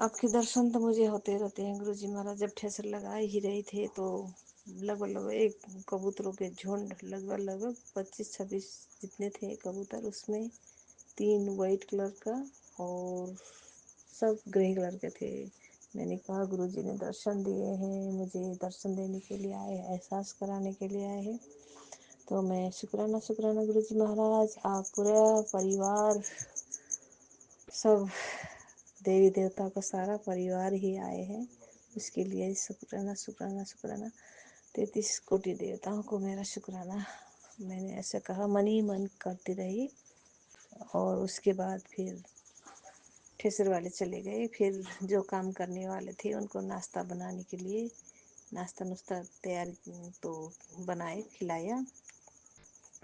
आपके दर्शन तो मुझे होते रहते हैं गुरु जी महाराज। जब ठेसर लगा ही रहे थे तो लगभग एक कबूतरों के झुंड, लगभग 25-26 जितने थे कबूतर, उसमें 3 वाइट कलर का और सब ग्रे कलर के थे। मैंने कहा गुरु जी ने दर्शन दिए हैं, मुझे दर्शन देने के लिए आए, एहसास कराने के लिए आए हैं। तो मैं शुक्राना गुरु जी महाराज। आप पूरा परिवार, सब देवी देवता का सारा परिवार ही आए हैं, उसके लिए शुक्राना 33 कोटि देवताओं को मेरा शुक्राना। मैंने ऐसा कहा, मन ही मन करती रही। और उसके बाद फिर ठेसर वाले चले गए। फिर जो काम करने वाले थे उनको नाश्ता बनाने के लिए नाश्ता नुश्ता तैयार तो बनाए खिलाया।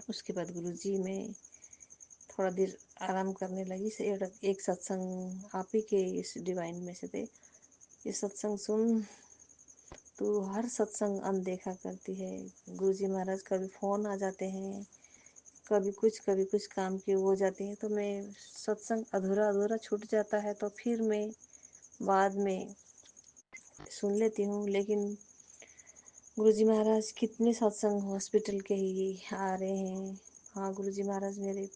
उसके बाद गुरुजी मैं थोड़ा देर आराम करने लगी। एक सत्संग आप ही के इस डिवाइन में से थे। ये सत्संग सुन, तू हर सत्संग अनदेखा करती है। गुरुजी महाराज कभी फ़ोन आ जाते हैं, कभी कुछ काम के हो जाते हैं, तो मैं सत्संग अधूरा अधूरा छूट जाता है तो फिर मैं बाद में सुन लेती हूँ। लेकिन गुरुजी महाराज कितने सत्संग हॉस्पिटल के ही आ रहे हैं। हाँ, गुरुजी महाराज मेरे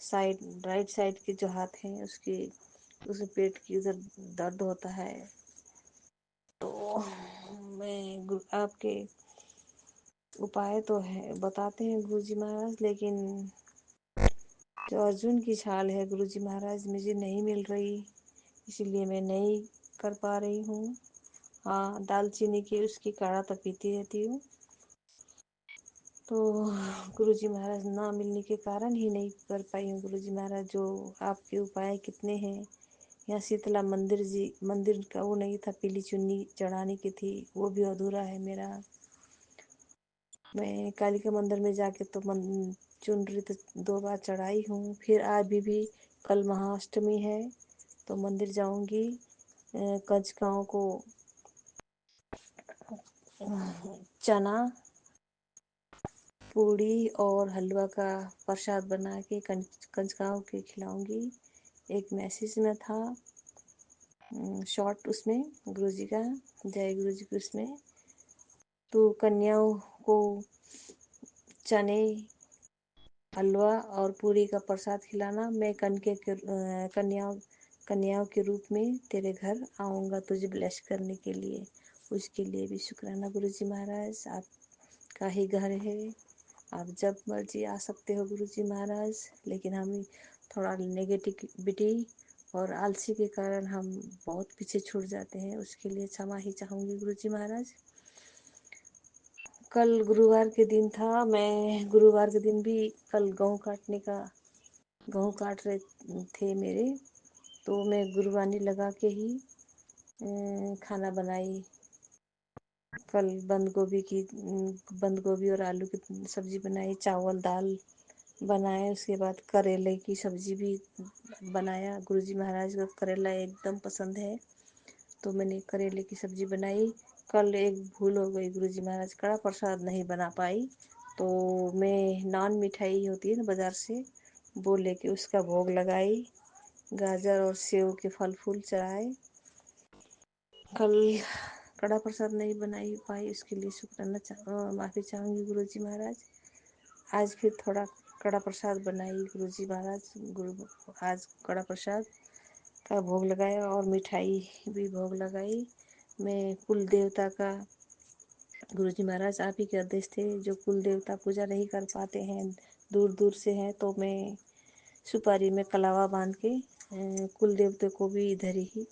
राइट साइड के जो हाथ हैं उसमें पेट की उधर दर्द होता है। तो मैं आपके उपाय तो है बताते हैं गुरुजी महाराज, लेकिन जो अर्जुन की छाल है गुरुजी महाराज मुझे नहीं मिल रही, इसीलिए मैं नहीं कर पा रही हूँ। हाँ, दालचीनी की उसकी काढ़ा तो पीती रहती हूँ। तो गुरुजी महाराज ना मिलने के कारण ही नहीं कर पाई हूँ। गुरुजी महाराज जो आपके उपाय कितने हैं। यहाँ शीतला मंदिर का वो नहीं था, पीली चुन्नी चढ़ाने की थी, वो भी अधूरा है मेरा। मैं कालिका मंदिर में जाके तो चुनरी तो 2 बार चढ़ाई हूँ। फिर आज भी कल महाअष्टमी है तो मंदिर जाऊंगी। कंजकाओं को चना पूड़ी और हलवा का प्रसाद बना के कंजकाओं के खिलाऊंगी। एक मैसेज में था शॉर्ट, उसमें गुरुजी का जय गुरुजी की, उसमें तो कन्याओं को चने हलवा और पूरी का प्रसाद खिलाना। मैं कन्याओं के रूप में तेरे घर आऊँगा तुझे ब्लेस करने के लिए। उसके लिए भी शुक्राना गुरुजी महाराज, आपका ही घर है, आप जब मर्जी आ सकते हो गुरुजी महाराज। लेकिन हम थोड़ा नेगेटिविटी और आलसी के कारण हम बहुत पीछे छूट जाते हैं, उसके लिए क्षमा ही चाहूँगी गुरुजी महाराज। कल गुरुवार के दिन था, मैं गुरुवार के दिन भी कल गेहूँ काट रहे थे मेरे, तो मैं गुरुवानी लगा के ही खाना बनाई। कल बंद गोभी और आलू की सब्जी बनाई, चावल दाल बनाए। उसके बाद करेले की सब्जी भी बनाया। गुरुजी महाराज को करेला एकदम पसंद है तो मैंने करेले की सब्जी बनाई। कल एक भूल हो गई, गुरुजी महाराज कड़ा प्रसाद नहीं बना पाई, तो मैं नान मिठाई होती है ना बाजार से, वो लेके उसका भोग लगाई, गाजर और सेव के फल फूल चढ़ाए। कल कड़ा प्रसाद नहीं बनाई पाई, उसके लिए शुक्राना माफ़ी चाहूँगी गुरुजी महाराज। आज फिर थोड़ा कड़ा प्रसाद बनाई गुरुजी महाराज। आज कड़ा प्रसाद का भोग लगाया और मिठाई भी भोग लगाई। मैं कुल देवता का, गुरुजी महाराज आप ही के आदेश थे, जो कुल देवता पूजा नहीं कर पाते हैं, दूर दूर से हैं, तो मैं सुपारी में कलावा बांध के कुल देवते को भी इधर ही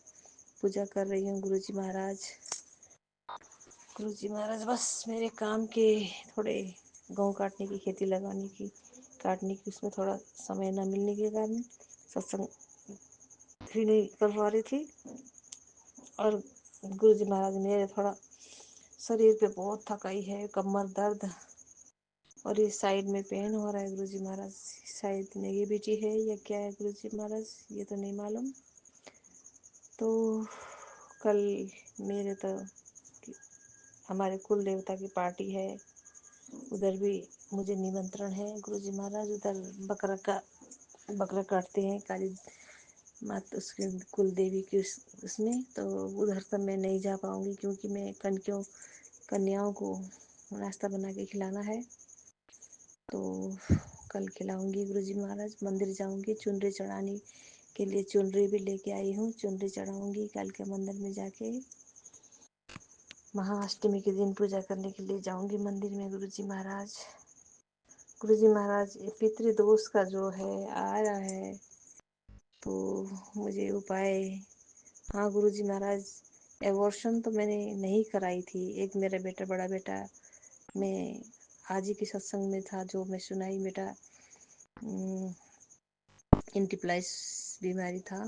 पूजा कर रही हूँ गुरुजी महाराज। गुरुजी महाराज बस मेरे काम के थोड़े गेहूँ काटने की, खेती लगाने की, काटने की, उसमें थोड़ा समय न मिलने के कारण सत्संग भी नहीं कर पा रही थी। और गुरुजी महाराज मेरे थोड़ा शरीर पे बहुत थकाई है, कमर दर्द और ये साइड में पेन हो रहा है गुरुजी महाराज। शायद नेगेटिविटी है या क्या है गुरुजी महाराज, ये तो नहीं मालूम। तो कल मेरे तो हमारे कुल देवता की पार्टी है, उधर भी मुझे निमंत्रण है गुरुजी महाराज। उधर बकरा काटते हैं काली माता, उसके कुल देवी की उसमें, तो उधर तो मैं नहीं जा पाऊँगी क्योंकि मैं कन्याओं को नाश्ता बना के खिलाना है। तो कल खिलाऊंगी गुरुजी महाराज। मंदिर जाऊंगी चुनरी चढ़ाने के लिए, चुनरी भी लेके आई हूँ, चुनरी चढ़ाऊंगी कल के मंदिर में जाके। महाअष्टमी के दिन पूजा करने के लिए जाऊंगी मंदिर में गुरुजी महाराज। गुरुजी महाराज पितृदोष का जो है आया है, तो मुझे उपाय, हाँ गुरुजी महाराज, एबॉर्शन तो मैंने नहीं कराई थी। एक मेरा बेटा, बड़ा बेटा, मैं आज ही के सत्संग में था जो मैं सुनाई, बेटा इंटिप्लाइस बीमारी था,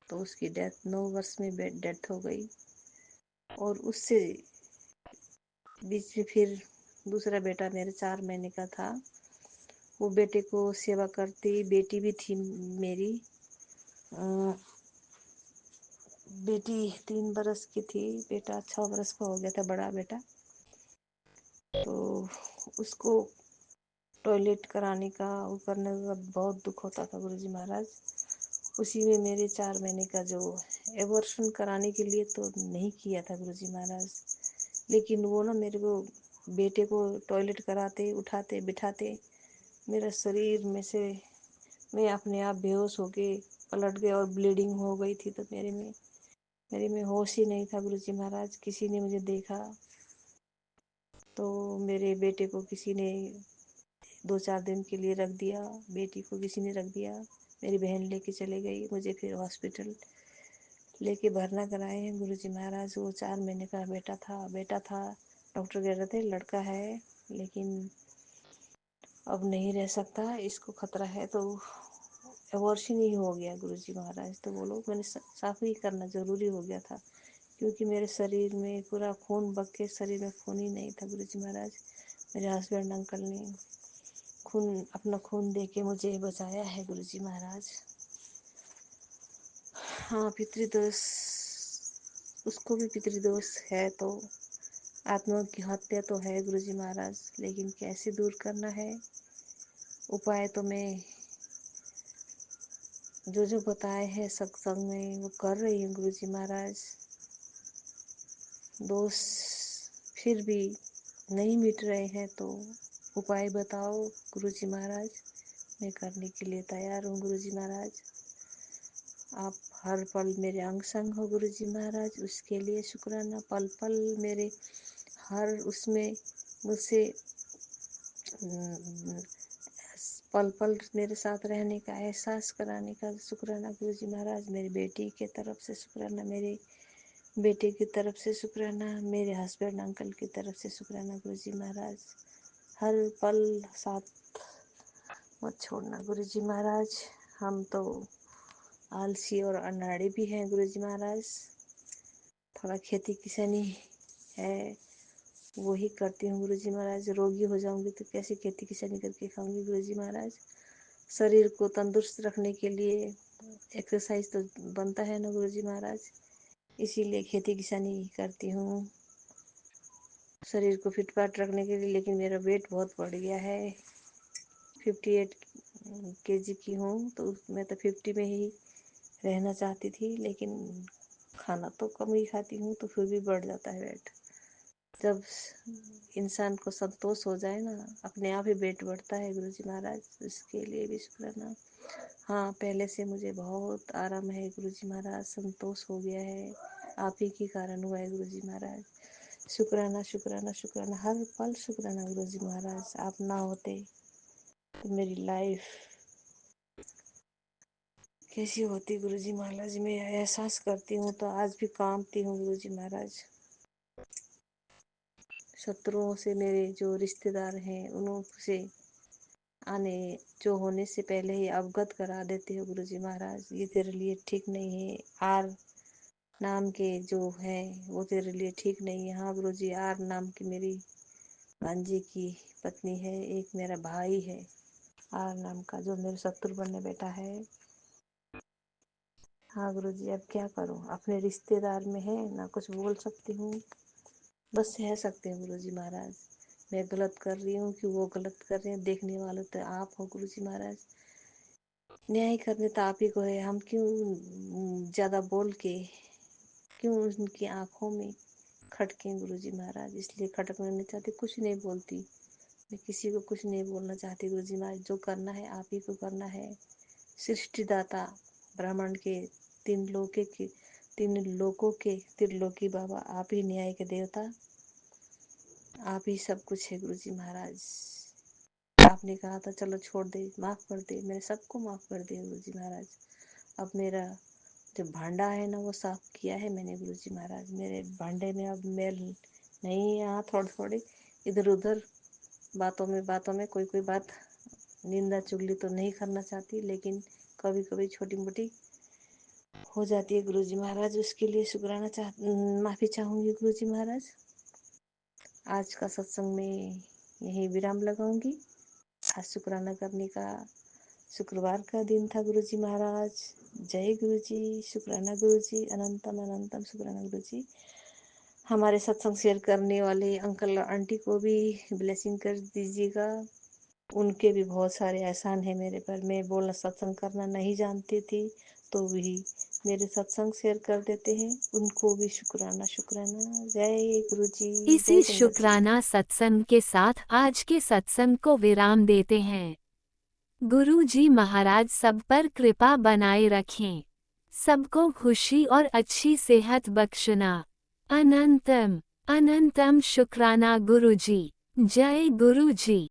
तो उसकी डेथ 9 वर्ष में डेथ हो गई। और उससे बीच में फिर दूसरा बेटा मेरे 4 महीने का था। वो बेटे को सेवा करती। बेटी भी थी मेरी। बेटी 3 बरस की थी, बेटा 6 बरस का हो गया था, बड़ा बेटा। तो उसको टॉयलेट कराने का वो करने का बहुत दुख होता था गुरुजी महाराज। उसी में मेरे 4 महीने का जो एबॉर्शन कराने के लिए तो नहीं किया था गुरुजी महाराज, लेकिन वो ना मेरे को बेटे को टॉयलेट कराते, उठाते, बिठाते मेरा शरीर में से मैं अपने आप बेहोश हो के पलट गई और ब्लीडिंग हो गई थी। तो मेरे में होश ही नहीं था गुरुजी महाराज। किसी ने मुझे देखा तो मेरे बेटे को किसी ने 2-4 दिन के लिए रख दिया, बेटी को किसी ने रख दिया। मेरी बहन लेके चले गई, मुझे फिर हॉस्पिटल लेके भरना कराए हैं गुरुजी महाराज। वो 4 महीने का बेटा था। डॉक्टर कह रहे थे लड़का है, लेकिन अब नहीं रह सकता, इसको खतरा है। तो अबॉर्शन ही हो गया गुरुजी महाराज। तो बोलो मैंने साफ ही करना जरूरी हो गया था, क्योंकि मेरे शरीर में पूरा खून बग के शरीर में खून ही नहीं था गुरुजी महाराज। मेरे हस्बैंड अंकल ने अपना खून दे के मुझे बचाया है गुरुजी महाराज। हाँ, पितृदोष, उसको भी पितृदोष है तो आत्मा की हत्या तो है गुरुजी महाराज, लेकिन कैसे दूर करना है उपाय तो मैं जो बताए हैं सत्संग में वो कर रही हूँ गुरुजी महाराज। दोष फिर भी नहीं मिट रहे हैं तो उपाय बताओ गुरुजी महाराज, मैं करने के लिए तैयार हूँ गुरुजी महाराज। आप हर पल मेरे अंग संग हो गुरुजी महाराज, उसके लिए शुक्राना। पल पल मेरे हर उसमें मुझसे पल पल मेरे साथ रहने का एहसास कराने का शुक्राना गुरुजी महाराज। मेरी बेटी के तरफ से शुक्राना, मेरे बेटे की तरफ से शुक्राना, मेरे हस्बैंड अंकल की तरफ से शुक्राना गुरुजी महाराज। हर पल साथ मत छोड़ना गुरुजी महाराज। हम तो आलसी और अनाड़ी भी हैं गुरुजी महाराज। थोड़ा खेती किसानी है वो ही करती हूँ गुरुजी महाराज। रोगी हो जाऊंगी तो कैसे खेती किसानी करके खाऊंगी गुरुजी महाराज। शरीर को तंदुरुस्त रखने के लिए एक्सरसाइज तो बनता है ना गुरुजी महाराज, इसीलिए खेती किसानी करती हूँ शरीर को फिट फाट रखने के लिए। लेकिन मेरा वेट बहुत बढ़ गया है, 58 kg की हूँ, तो मैं तो 50 में ही रहना चाहती थी, लेकिन खाना तो कम ही खाती हूँ तो फिर भी बढ़ जाता है वेट। जब इंसान को संतोष हो जाए ना, अपने आप ही वेट बढ़ता है गुरुजी महाराज, इसके लिए भी शुक्राना। हाँ, पहले से मुझे बहुत आराम है गुरुजी महाराज, संतोष हो गया है, आप ही के कारण हुआ है गुरुजी महाराज। शुक्राना शुक्राना शुक्राना, हर पल शुक्राना गुरुजी महाराज। आप ना होते तो मेरी लाइफ कैसी होती गुरुजी महाराज। मैं एहसास करती हूँ तो आज भी कांपती हूँ गुरुजी महाराज। शत्रुओं से मेरे जो रिश्तेदार हैं उनसे जो होने से पहले ही अवगत करा देते हो गुरुजी महाराज, ये तेरे लिए ठीक नहीं है। आर नाम के जो है वो तेरे लिए ठीक नहीं है। हाँ गुरुजी, आर नाम की मेरी भांजी की पत्नी है, एक मेरा भाई है आर नाम का, जो मेरे शत्रु बनने बैठा है। हाँ गुरुजी, अब क्या करूँ, अपने रिश्तेदार में है ना कुछ बोल सकती हूँ, बस सह सकते हैं गुरुजी महाराज। मैं गलत कर रही हूँ कि वो गलत कर रहे हैं, देखने वाले तो आप हो गुरुजी महाराज, न्याय करने तो आप ही को है। हम क्यों ज्यादा बोल के क्यों उनकी आंखों में खटके गुरुजी महाराज, इसलिए खटकना नहीं चाहती, कुछ नहीं बोलती, मैं किसी को कुछ नहीं बोलना चाहती गुरुजी महाराज। जो करना है आप ही को करना है। सृष्टिदाता, ब्रह्मांड के तीन लोकों के त्रिलोकी बाबा, आप ही न्याय के देवता, आप ही सब कुछ है गुरुजी महाराज। आपने कहा था चलो छोड़ दे, माफ कर दे, मैंने सबको माफ कर दिया गुरुजी महाराज। अब मेरा जो भांडा है ना वो साफ किया है मैंने गुरुजी महाराज। मेरे भांडे में अब मैल नहीं है। यहाँ थोड़ी थोड़ी इधर उधर बातों में कोई बात निंदा चुगली तो नहीं करना चाहती, लेकिन कभी कभी छोटी मोटी हो जाती है गुरुजी महाराज, उसके लिए शुक्राना माफ़ी चाहूँगी गुरुजी महाराज। आज का सत्संग में यही विराम लगाऊंगी। आज शुक्राना करने का शुक्रवार का दिन था गुरुजी महाराज। जय गुरुजी, शुक्राना गुरुजी, अनंतम अनंतम शुक्राना गुरुजी। हमारे सत्संग शेयर करने वाले अंकल आंटी को भी ब्लेसिंग कर दीजिएगा। उनके भी बहुत सारे एहसान है मेरे पर। मैं बोलना सत्संग करना नहीं जानती थी तो भी मेरे सत्संग शेयर कर देते हैं। उनको भी शुक्राना शुक्राना। जय गुरुजी, जय इसी संगत जी। शुक्राना सत्संग के साथ आज के सत्संग को विराम देते हैं। गुरु जी महाराज सब पर कृपा बनाए रखें, सबको खुशी और अच्छी सेहत बख्शना। अनंतम अनंतम शुक्राना गुरु जी। जय गुरु जी।